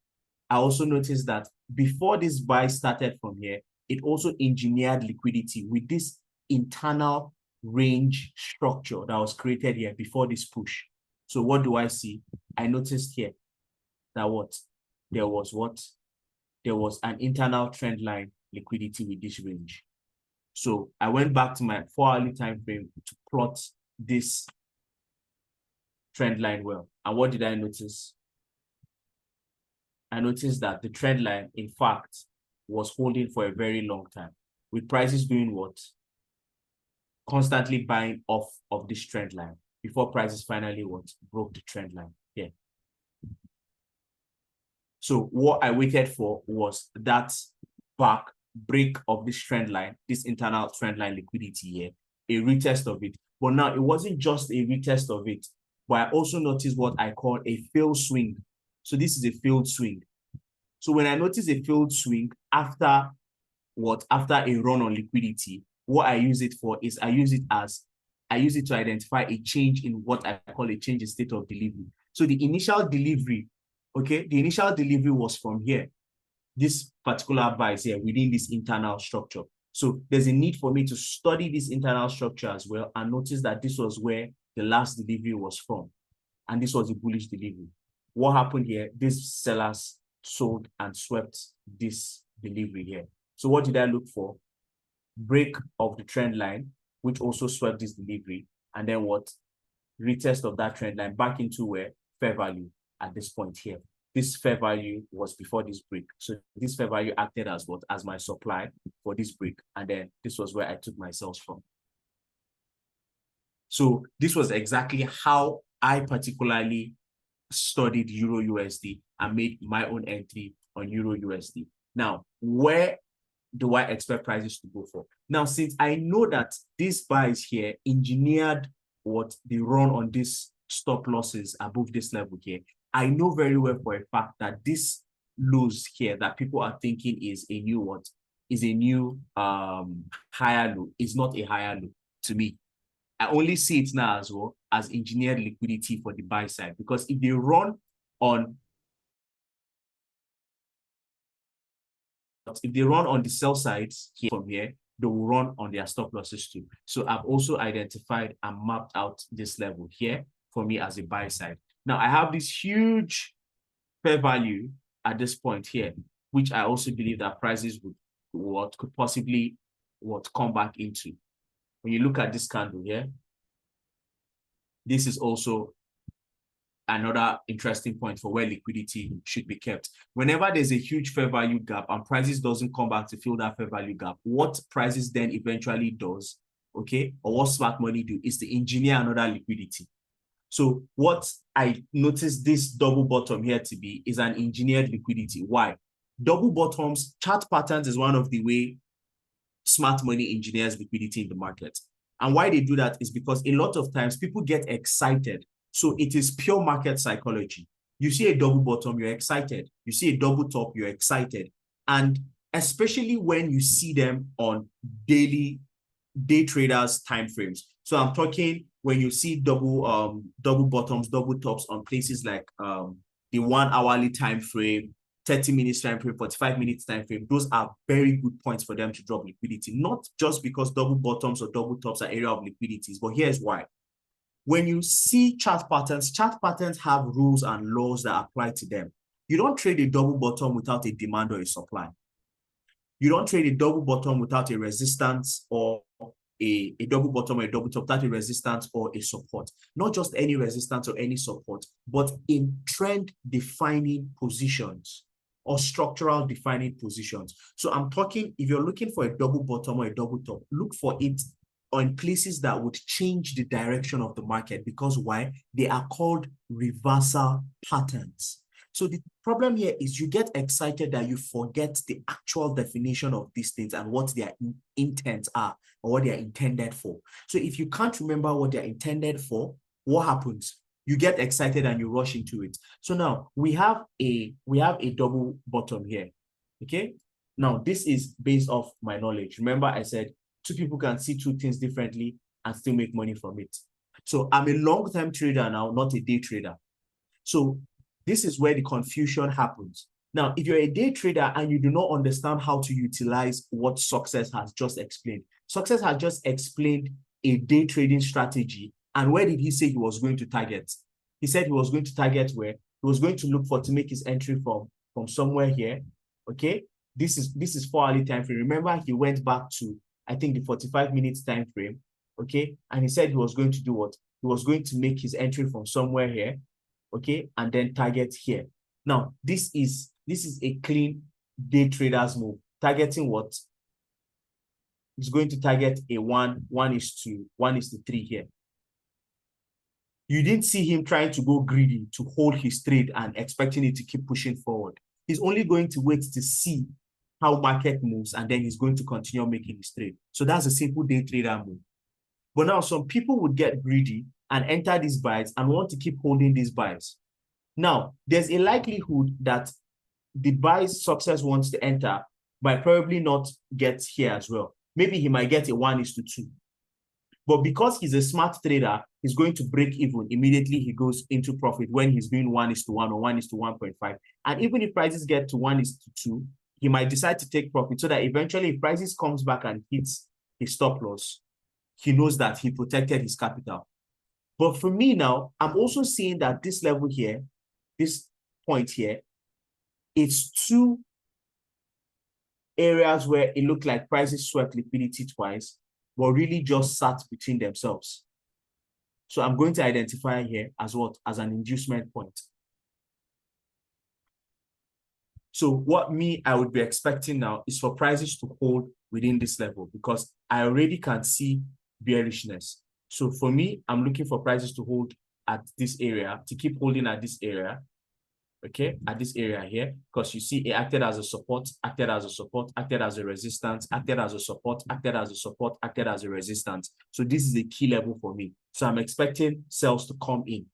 A: I also noticed that before this buy started from here, it also engineered liquidity with this internal range structure that was created here before this push. So what do I see? I noticed here that there was an internal trend line liquidity with this range. So I went back to my 4-hourly time frame to plot this trend line well. And what did I notice? I noticed that the trend line, in fact, was holding for a very long time, with prices doing what? Constantly buying off of this trend line before prices finally what? Broke the trend line here. So what I waited for was that back break of this trend line, this internal trend line liquidity here, a retest of it. But now it wasn't just a retest of it, but I also noticed what I call a failed swing. So this is a failed swing. So when I notice a failed swing after what? After a run on liquidity, what I use it for is I use it to identify a change in what I call a change in state of delivery. So the initial delivery, okay, the initial delivery was from here. This particular buy is here within this internal structure. So there's a need for me to study this internal structure as well and notice that this was where the last delivery was from. And this was a bullish delivery. What happened here? These sellers sold and swept this delivery here. So what did I look for? Break of the trend line, which also swept this delivery. And then what? Retest of that trend line back into where? Fair value at this point here. This fair value was before this break. So this fair value acted as what? As my supply for this break. And then this was where I took my sales from. So this was exactly how I particularly studied Euro USD and made my own entry on Euro USD. Now, where do I expect prices to go for? Now, since I know that this buy is here engineered what the run on this stop losses above this level here, I know very well for a fact that this lows here that people are thinking is a new what? Is a new higher low. It's not a higher low to me. I only see it now as well as engineered liquidity for the buy side, because if they run on the sell side here from here, they will run on their stop losses too. So I've also identified and mapped out this level here for me as a buy side. Now I have this huge fair value at this point here, which I also believe that prices could possibly come back into. When you look at this candle here, this is also another interesting point for where liquidity should be kept. Whenever there's a huge fair value gap and prices doesn't come back to fill that fair value gap, what prices then eventually does, okay, or what smart money do is to engineer another liquidity. So what I noticed this double bottom here to be is an engineered liquidity. Why? Double bottoms, chart patterns is one of the way smart money engineers liquidity in the market. And why they do that is because a lot of times people get excited. So it is pure market psychology. You see a double bottom, you're excited. You see a double top, you're excited. And especially when you see them on day traders time frames, So I'm talking when you see double bottoms, double tops on places like the 1 hourly time frame, 30 minutes time frame, 45 minutes time frame. Those are very good points for them to drop liquidity, not just because double bottoms or double tops are area of liquidities, but here's why. When you see chart patterns have rules and laws that apply to them. You don't trade a double bottom without a demand or a supply. You don't trade a double bottom without a resistance or a double bottom or a double top, without a resistance or a support. Not just any resistance or any support, but in trend defining positions or structural defining positions. So I'm talking, if you're looking for a double bottom or a double top, look for it on places that would change the direction of the market, because why? They are called reversal patterns. So the problem here is you get excited that you forget the actual definition of these things and what their intents are or what they are intended for. So if you can't remember what they're intended for, what happens? You get excited and you rush into it. So now we have a double bottom here. Okay. Now this is based off my knowledge. Remember, I said two people can see two things differently and still make money from it. So I'm a long-term trader now, not a day trader. So this is where the confusion happens. Now, if you're a day trader and you do not understand how to utilize what Success has just explained, Success has just explained a day trading strategy. And where did he say he was going to target? He said he was going to target where? He was going to look for to make his entry from somewhere here. Okay, this is 4 hourly time frame. Remember, he went back to, I think, the 45 minutes time frame. Okay, and he said he was going to do what? He was going to make his entry from somewhere here. Okay, and then target here. Now, this is a clean day trader's move. Targeting what? He's going to target a 1:3 here. You didn't see him trying to go greedy to hold his trade and expecting it to keep pushing forward. He's only going to wait to see how market moves, and then he's going to continue making his trade. So that's a simple day trader move. But now some people would get greedy and enter these buys and want to keep holding these buys. Now, there's a likelihood that the buys Success wants to enter might probably not get here as well. Maybe he might get a 1:2. But because he's a smart trader, he's going to break even immediately he goes into profit when he's doing 1:1 or 1:1.5. And even if prices get to 1:2, he might decide to take profit so that eventually if prices comes back and hits his stop loss, he knows that he protected his capital. But for me now, I'm also seeing that this level here, this point here, it's two areas where it looked like prices swept liquidity twice, but really just sat between themselves. So I'm going to identify here as what? As an inducement point. So what I would be expecting now is for prices to hold within this level, because I already can see bearishness. So for me, I'm looking for prices to hold at this area, to keep holding at this area, okay, at this area here, because you see it acted as a support, acted as a support, acted as a resistance, acted as a support, acted as a support, acted as a resistance. So this is a key level for me. So I'm expecting sales to come in.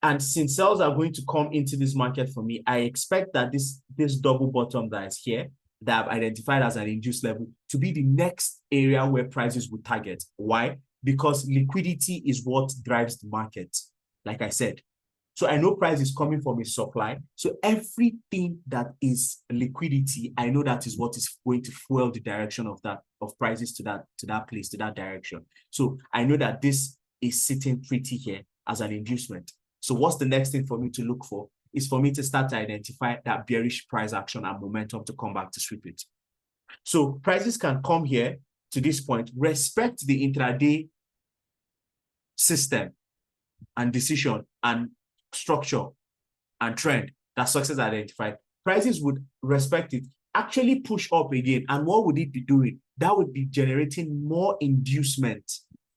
A: And since sales are going to come into this market for me, I expect that this double bottom that is here, that I've identified as an induced level, to be the next area where prices will target. Why? Because liquidity is what drives the market, like I said. So I know price is coming from a supply. So everything that is liquidity, I know that is what is going to fuel the direction of prices to that place, to that direction. So I know that this is sitting pretty here as an inducement. So what's the next thing for me to look for? Is for me to start to identify that bearish price action and momentum to come back to sweep it. So prices can come here to this point, respect the intraday system and decision and structure and trend that Success identified. Prices would respect it, actually push up again. And what would it be doing? That would be generating more inducement,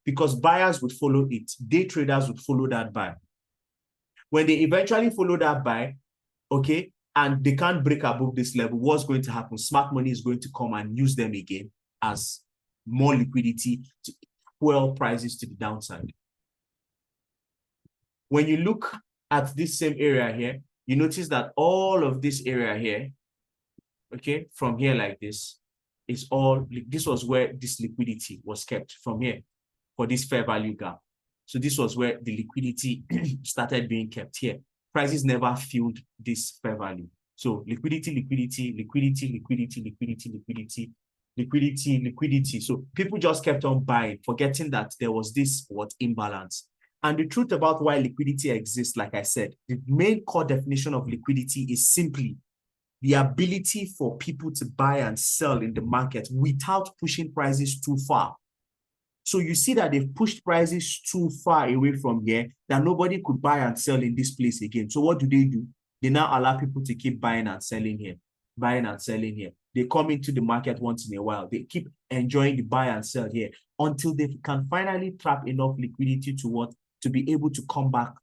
A: because buyers would follow it. Day traders would follow that buy. When they eventually follow that buy, okay, and they can't break above this level, what's going to happen? Smart money is going to come and use them again as more liquidity to fuel prices to the downside. When you look at this same area here, you notice that all of this area here, okay, from here like this, is all, this was where this liquidity was kept from here. for this fair value gap. So this was where the liquidity started being kept here. Prices never filled this fair value. So liquidity, liquidity, liquidity, liquidity, liquidity, liquidity, liquidity, liquidity. So people just kept on buying, forgetting that there was this imbalance. And the truth about why liquidity exists, like I said, the main core definition of liquidity is simply the ability for people to buy and sell in the market without pushing prices too far. So you see that they've pushed prices too far away from here that nobody could buy and sell in this place again. So what do? They now allow people to keep buying and selling here, buying and selling here. They come into the market once in a while. They keep enjoying the buy and sell here until they can finally trap enough liquidity to be able to come back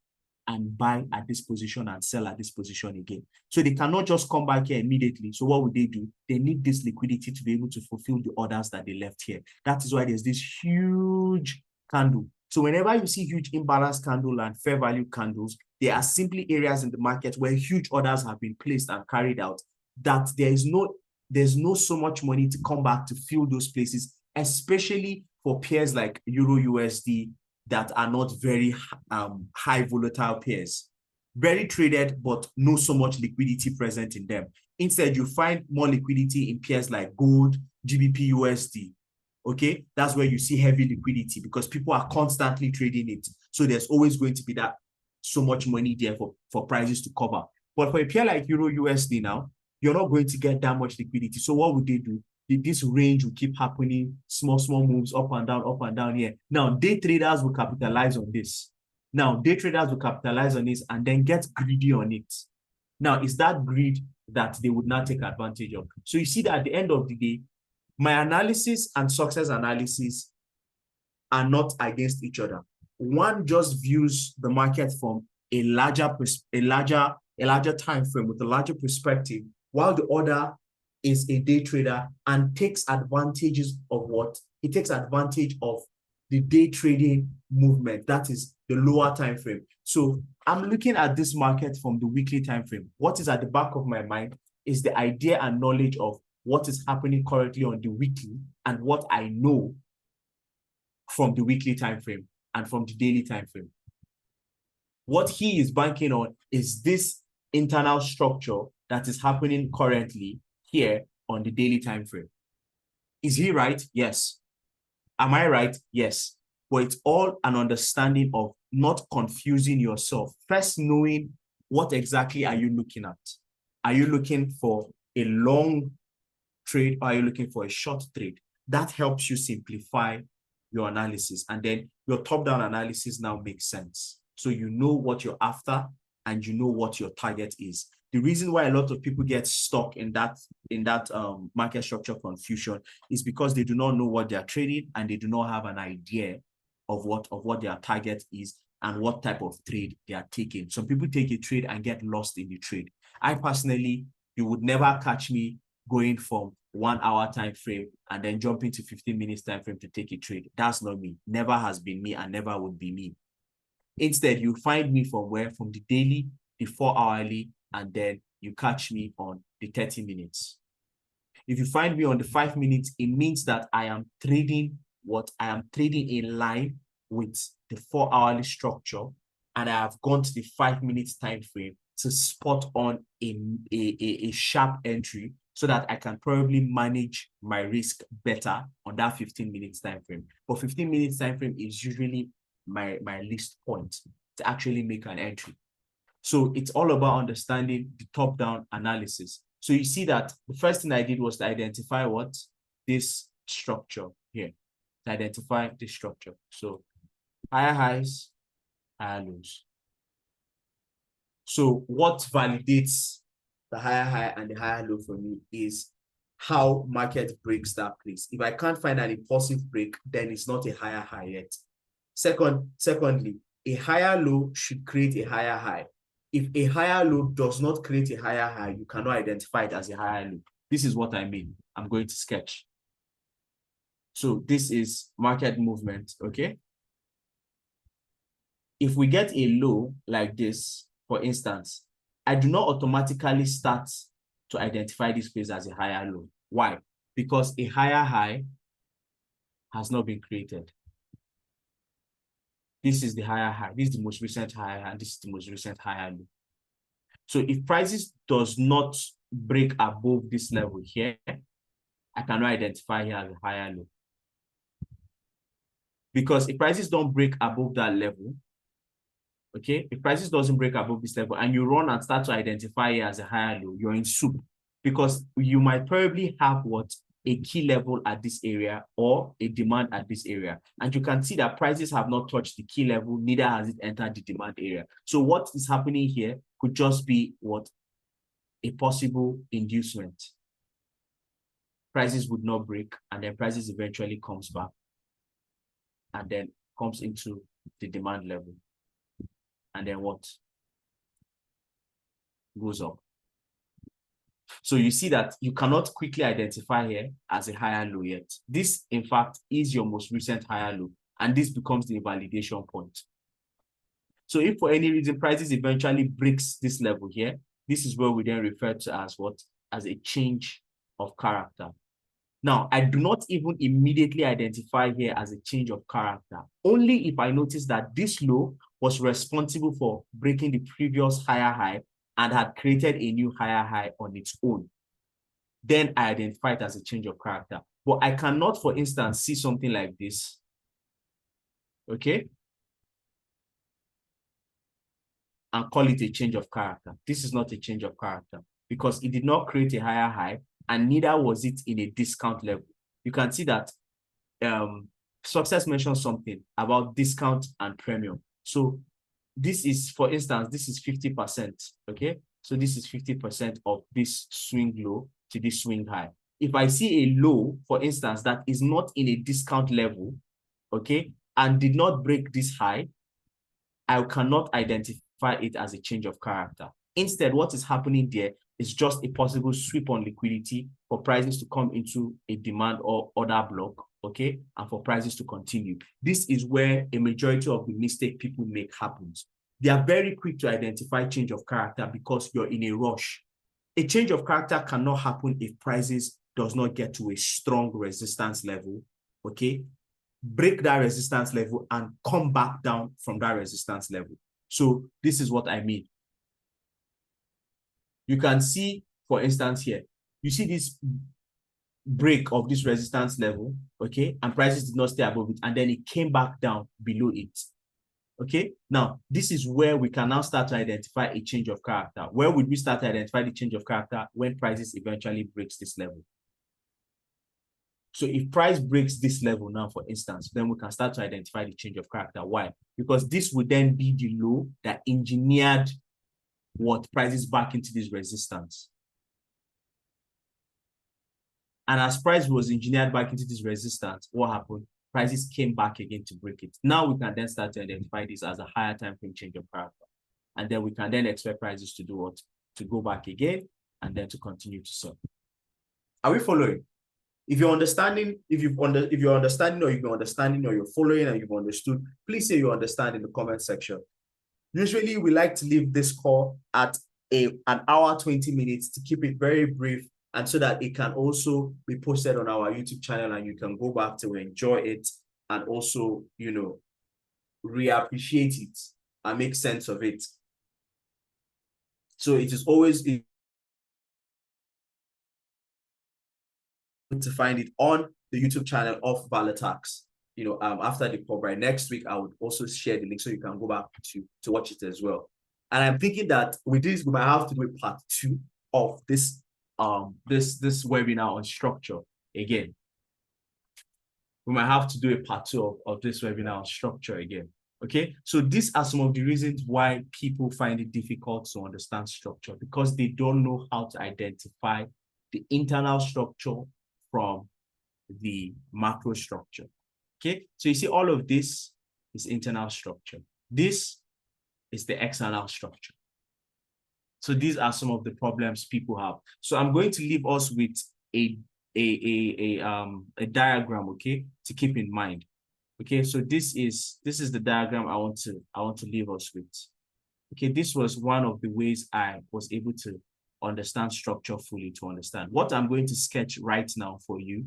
A: and buy at this position and sell at this position again. So they cannot just come back here immediately. So what would they do? They need this liquidity to be able to fulfill the orders that they left here. That is why there's this huge candle. So whenever you see huge imbalance candle and fair value candles, there are simply areas in the market where huge orders have been placed and carried out that there's no so much money to come back to fill those places, especially for pairs like Euro USD, that are not very high volatile pairs. Very traded, but no so much liquidity present in them. Instead, you find more liquidity in pairs like gold, GBP USD. Okay, that's where you see heavy liquidity because people are constantly trading it. So there's always going to be that so much money there for prices to cover. But for a pair like Euro USD now, you're not going to get that much liquidity. So what would they do? This range will keep happening, small moves up and down here. Now, day traders will capitalize on this. And then get greedy on it. Now, it's that greed that they would not take advantage of. So you see that at the end of the day, my analysis and success analysis are not against each other. One just views the market from a larger time frame with a larger perspective, while the other is a day trader and takes advantages of what? It takes advantage of the day trading movement. That is the lower time frame. So I'm looking at this market from the weekly time frame. What is at the back of my mind is the idea and knowledge of what is happening currently on the weekly and what I know from the weekly time frame and from the daily time frame. What he is banking on is this internal structure that is happening currently here on the daily time frame. Is he right? Yes. Am I right? Yes. But it's all an understanding of not confusing yourself. First, knowing what exactly are you looking at. Are you looking for a long trade or are you looking for a short trade? That helps you simplify your analysis. And then your top-down analysis now makes sense. So you know what you're after and you know what your target is. The reason why a lot of people get stuck in that market structure confusion is because they do not know what they are trading and they do not have an idea of what their target is and what type of trade they are taking. Some people take a trade and get lost in the trade. I personally, you would never catch me going from 1 hour time frame and then jumping to 15 minutes time frame to take a trade. That's not me. Never has been me and never would be me. Instead, you find me from the daily, the 4 hourly, and then you catch me on the 30 minutes. If you find me on the 5 minutes, it means that I am trading in line with the 4 hourly structure, and I have gone to the 5 minutes time frame to spot on a sharp entry so that I can probably manage my risk better on that 15 minutes time frame. But 15 minutes time frame is usually my least point to actually make an entry. So it's all about understanding the top-down analysis. So you see that the first thing I did was to identify this structure here, to identify this structure. So higher highs, higher lows. So what validates the higher high and the higher low for me is how market breaks that place. If I can't find an impulsive break, then it's not a higher high yet. Secondly, a higher low should create a higher high. If a higher low does not create a higher high, you cannot identify it as a higher low. This is what I mean. I'm going to sketch. So this is market movement, okay? If we get a low like this, for instance, I do not automatically start to identify this place as a higher low. Why? Because a higher high has not been created. This is the higher high. This is the most recent higher high. And this is the most recent higher low. So if prices does not break above this level here, I cannot identify here as a higher low. Because if prices don't break above that level, okay, if prices doesn't break above this level and you run and start to identify it as a higher low, you're in soup. Because you might probably have what? A key level at this area or a demand at this area. And you can see that prices have not touched the key level, neither has it entered the demand area. So what is happening here could just be what? A possible inducement. Prices would not break, and then prices eventually comes back and then comes into the demand level. And then what? Goes up. So you see that you cannot quickly identify here as a higher low yet. This, in fact, is your most recent higher low, and this becomes the validation point. So if for any reason prices eventually breaks this level here, this is where we then refer to as what? As a change of character. Now, I do not even immediately identify here as a change of character, only if I notice that this low was responsible for breaking the previous higher high and had created a new higher high on its own. Then I identify it as a change of character. But I cannot, for instance, see something like this. Okay? And call it a change of character. This is not a change of character because it did not create a higher high and neither was it in a discount level. You can see that Success mentioned something about discount and premium. So this is, for instance, this is 50%, okay? So this is 50% of this swing low to this swing high. If I see a low, for instance, that is not in a discount level, okay, and did not break this high, I cannot identify it as a change of character. Instead, what is happening there is just a possible sweep on liquidity for prices to come into a demand or order block, okay, and for prices to continue. This is where a majority of the mistake people make happens. They are very quick to identify change of character because you're in a rush. A change of character cannot happen if prices does not get to a strong resistance level, okay, break that resistance level and come back down from that resistance level. So this is what I mean. You can see, for instance, here, you see this break of this resistance level, okay, and prices did not stay above it, and then it came back down below it. Okay, now this is where we can now start to identify a change of character. Where would we start to identify the change of character? When prices eventually breaks this level. So if price breaks this level now, for instance, then we can start to identify the change of character. Why? Because this would then be the low that engineered what prices back into this resistance. And as price was engineered back into this resistance, what happened? Prices came back again to break it. Now we can then start to identify this as a higher time frame change of character. And then we can then expect prices to do what? To go back again and then to continue to sell. Are we following? If you're understanding, if you're understanding or you're following and you've understood, please say you understand in the comment section. Usually we like to leave this call at an hour, 20 minutes to keep it very brief and so that it can also be posted on our YouTube channel and you can go back to enjoy it and also, you know, reappreciate it and make sense of it. So it is always to find it on the YouTube channel of Valetax. You know, after the call, right, next week, I would also share the link so you can go back to watch it as well. And I'm thinking that with this, we might have to do a part 2 of this this webinar on structure again. We might have to do a part 2 of this webinar on structure again. Okay, so these are some of the reasons why people find it difficult to understand structure, because they don't know how to identify the internal structure from the macro structure. Okay, so you see all of this is internal structure. This is the external structure. So these are some of the problems people have. So I'm going to leave us with a diagram, okay, to keep in mind. Okay, so this is the diagram I want to leave us with. Okay, this was one of the ways I was able to understand structure fully, to understand. What I'm going to sketch right now for you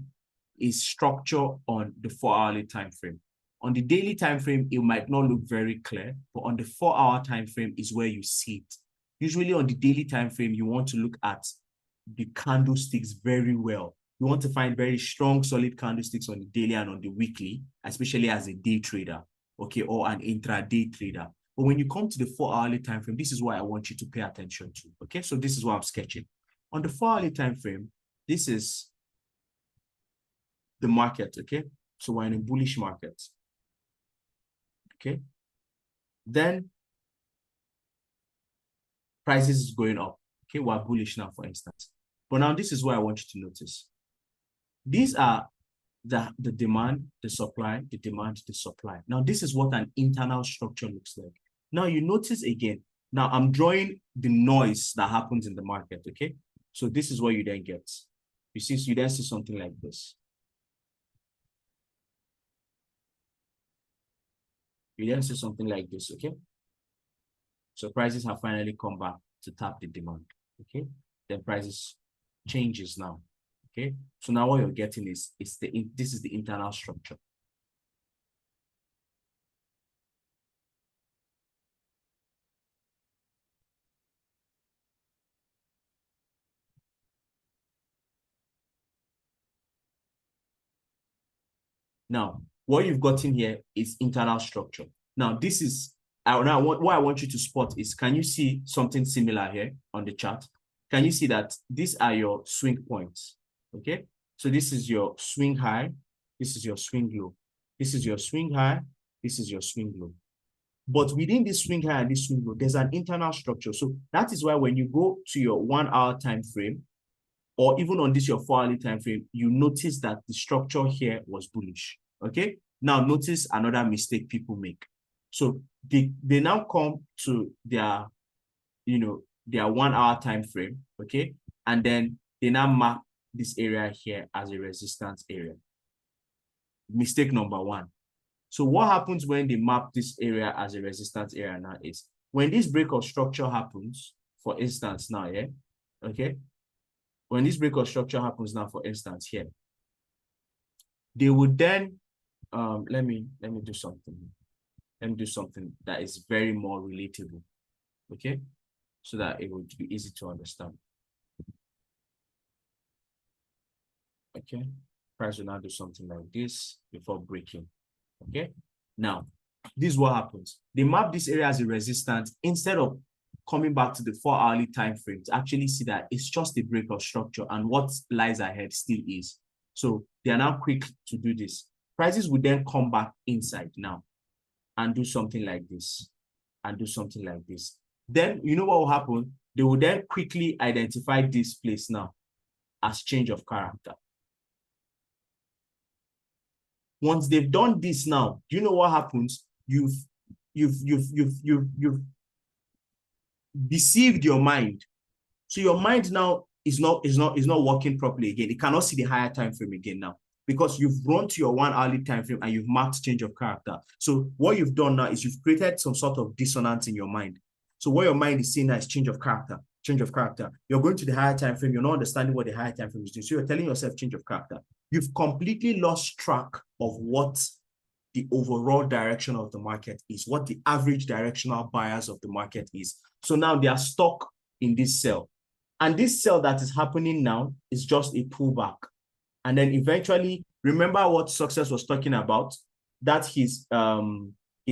A: is structure on the 4-hourly time frame. On the daily time frame, it might not look very clear, but on the 4-hour time frame is where you see it. Usually on the daily time frame, you want to look at the candlesticks very well. You want to find very strong, solid candlesticks on the daily and on the weekly, especially as a day trader, okay, or an intraday trader. But when you come to the 4-hourly time frame, this is what I want you to pay attention to, okay? So this is what I'm sketching. On the 4-hourly time frame, this is the market, okay? So we're in a bullish market, okay? Then prices is going up, okay? We're bullish now, for instance. But now this is what I want you to notice. These are the demand, the supply, the demand, the supply. Now, this is what an internal structure looks like. Now, you notice again, now I'm drawing the noise that happens in the market, okay? So this is what you then get. You see, so you then see something like this. You then see something like this, okay? So prices have finally come back to tap the demand, okay? Then prices changes now, okay? So now what you're getting is this is the internal structure. Now, what you've gotten here is internal structure. Now, this is now what I want you to spot is, can you see something similar here on the chart? Can you see that these are your swing points? Okay, so this is your swing high, this is your swing low, this is your swing high, this is your swing low. But within this swing high and this swing low, there's an internal structure. So that is why when you go to your 1-hour time frame, or even on this your 4-hourly time frame, you notice that the structure here was bullish. Okay. Now notice another mistake people make. So they now come to their, their 1-hour time frame. Okay. And then they now mark this area here as a resistance area. Mistake number one. So what happens when they map this area as a resistance area now is when this break of structure happens, for instance, now, yeah, okay, when this break of structure happens now, for instance, here, they would then, let me do something. Let me do something that is very more relatable, okay, so that it would be easy to understand. Okay, price will now do something like this before breaking. Okay, now this is what happens. They map this area as a resistance instead of coming back to the 4-hourly time frame to actually see that it's just a break of structure and what lies ahead still is. So they are now quick to do this. Prices would then come back inside now and do something like this and do something like this. Then you know what will happen? They will then quickly identify this place now as change of character. Once they've done this now, do you know what happens? You've deceived your mind. So your mind now is not working properly again. It cannot see the higher time frame again now because you've run to your 1-hourly time frame and you've marked change of character. So what you've done now is you've created some sort of dissonance in your mind. So what your mind is seeing now is change of character, change of character. You're going to the higher time frame. You're not understanding what the higher time frame is doing. So you're telling yourself change of character. You've completely lost track of what the overall direction of the market is, what the average directional bias of the market is. So now they are stuck in this sell. And this sell that is happening now is just a pullback. And then eventually, remember what Success was talking about? That's his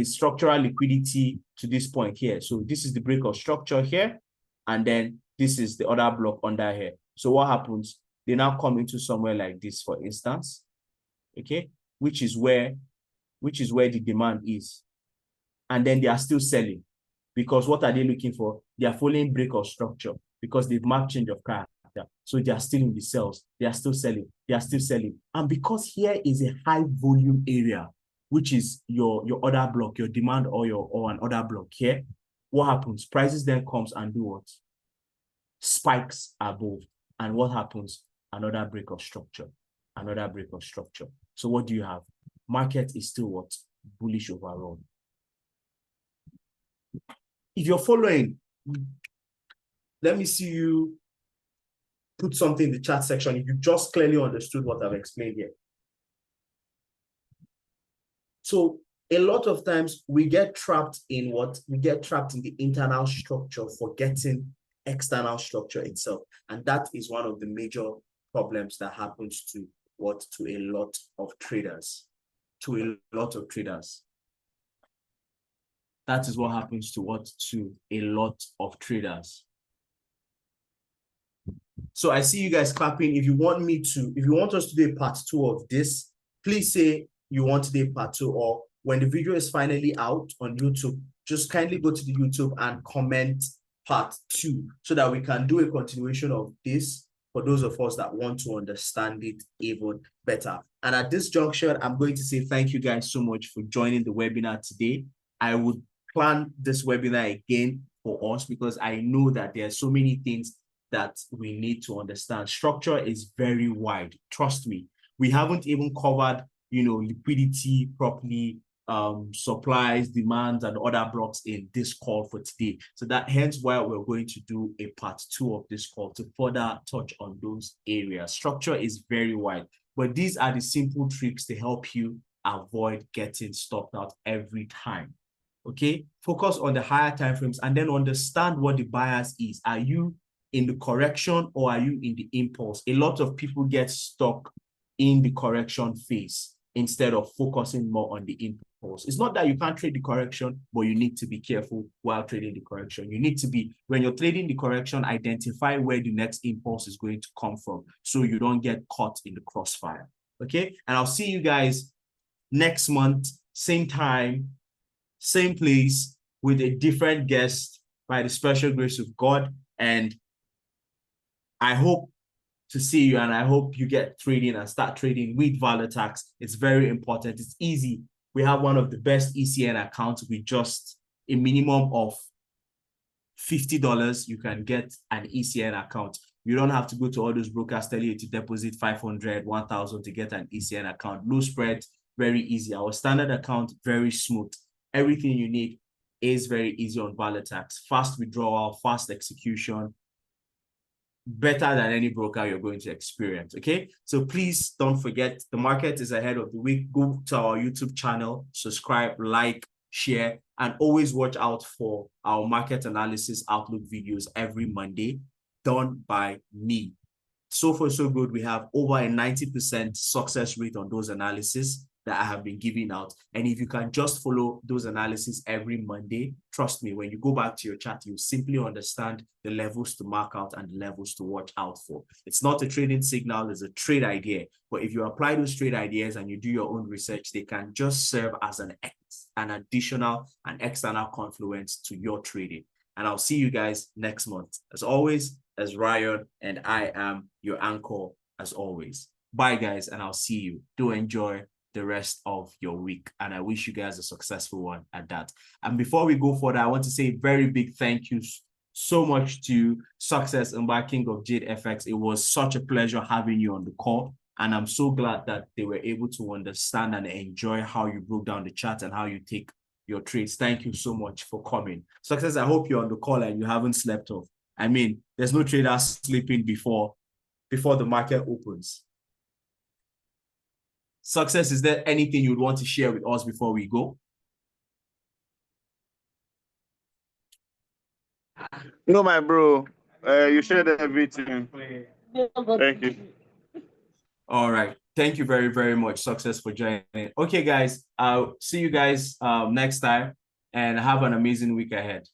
A: structural liquidity to this point here. So this is the break of structure here. And then this is the other block under here. So what happens? They now come into somewhere like this, for instance, okay, which is where the demand is. And then they are still selling because what are they looking for? They are following break of structure because they've marked change of character. So they are still in the sales. They are still selling. They are still selling. And because here is a high volume area, which is your other block, your demand or an other block here, what happens? Prices then comes and do what? Spikes above. And what happens? Another break of structure. Another break of structure. So what do you have? Market is still what? Bullish overall. If you're following, let me see you put something in the chat section if you just clearly understood what I've explained here. So a lot of times we get trapped in what? We get trapped in the internal structure, forgetting external structure itself. And that is one of the major problems that happens to what? To a lot of traders. To a lot of traders. That is what happens to what? To a lot of traders. So I see you guys clapping. If you want us to do a part 2 of this, please say you want to do a part 2, or when the video is finally out on YouTube, just kindly go to the YouTube and comment part 2 so that we can do a continuation of this for those of us that want to understand it even better. And at this juncture, I'm going to say thank you guys so much for joining the webinar today. I would plan this webinar again for us because I know that there are so many things that we need to understand. Structure is very wide. Trust me. We haven't even covered, liquidity properly, supplies, demands, and other blocks in this call for today. So that hence why we're going to do a part 2 of this call to further touch on those areas. Structure is very wide, but these are the simple tricks to help you avoid getting stopped out every time. Okay, focus on the higher time frames and then understand what the bias is. Are you in the correction or are you in the impulse? A lot of people get stuck in the correction phase instead of focusing more on the impulse. It's not that you can't trade the correction, but you need to be careful while trading the correction. You need to be, when you're trading the correction, identify where the next impulse is going to come from so you don't get caught in the crossfire. Okay, and I'll see you guys next month, same time, same place, with a different guest by the special grace of God. And I hope to see you, and I hope you get trading and start trading with Valetax. It's very important. It's easy. We have one of the best ECN accounts with just a minimum of $50. You can get an ECN account. You don't have to go to all those brokers telling you to deposit 500, 1,000 to get an ECN account. No spread, very easy. Our standard account, very smooth. Everything you need is very easy on Valetax. Fast withdrawal, fast execution, better than any broker you're going to experience. Okay, so please don't forget, the market is ahead of the week. Go to our YouTube channel, subscribe, like, share, and always watch out for our market analysis outlook videos every Monday done by me. So far, so good. We have over a 90% success rate on those analyses that I have been giving out. And if you can just follow those analyses every Monday, trust me, when you go back to your chart, you simply understand the levels to mark out and the levels to watch out for. It's not a trading signal, it's a trade idea. But if you apply those trade ideas and you do your own research, they can just serve as an additional and external confluence to your trading. And I'll see you guys next month. As always, as Rion, and I am your anchor as always. Bye, guys, and I'll see you. Do enjoy the rest of your week, and I wish you guys a successful one at that. And before we go further, I want to say a very big thank you so much to Success Mba, KINGOFJADEFX. It was such a pleasure having you on the call, and I'm so glad that they were able to understand and enjoy how you broke down the chart and how you take your trades. Thank you so much for coming. Success, I hope you're on the call and you haven't slept off. I mean, there's no trader sleeping before the market opens. Success, is there anything you'd want to share with us before we go?
B: No, my bro. You shared everything. Thank you.
A: All right. Thank you very, very much, Success, for joining. Okay, guys. I'll see you guys next time, and have an amazing week ahead.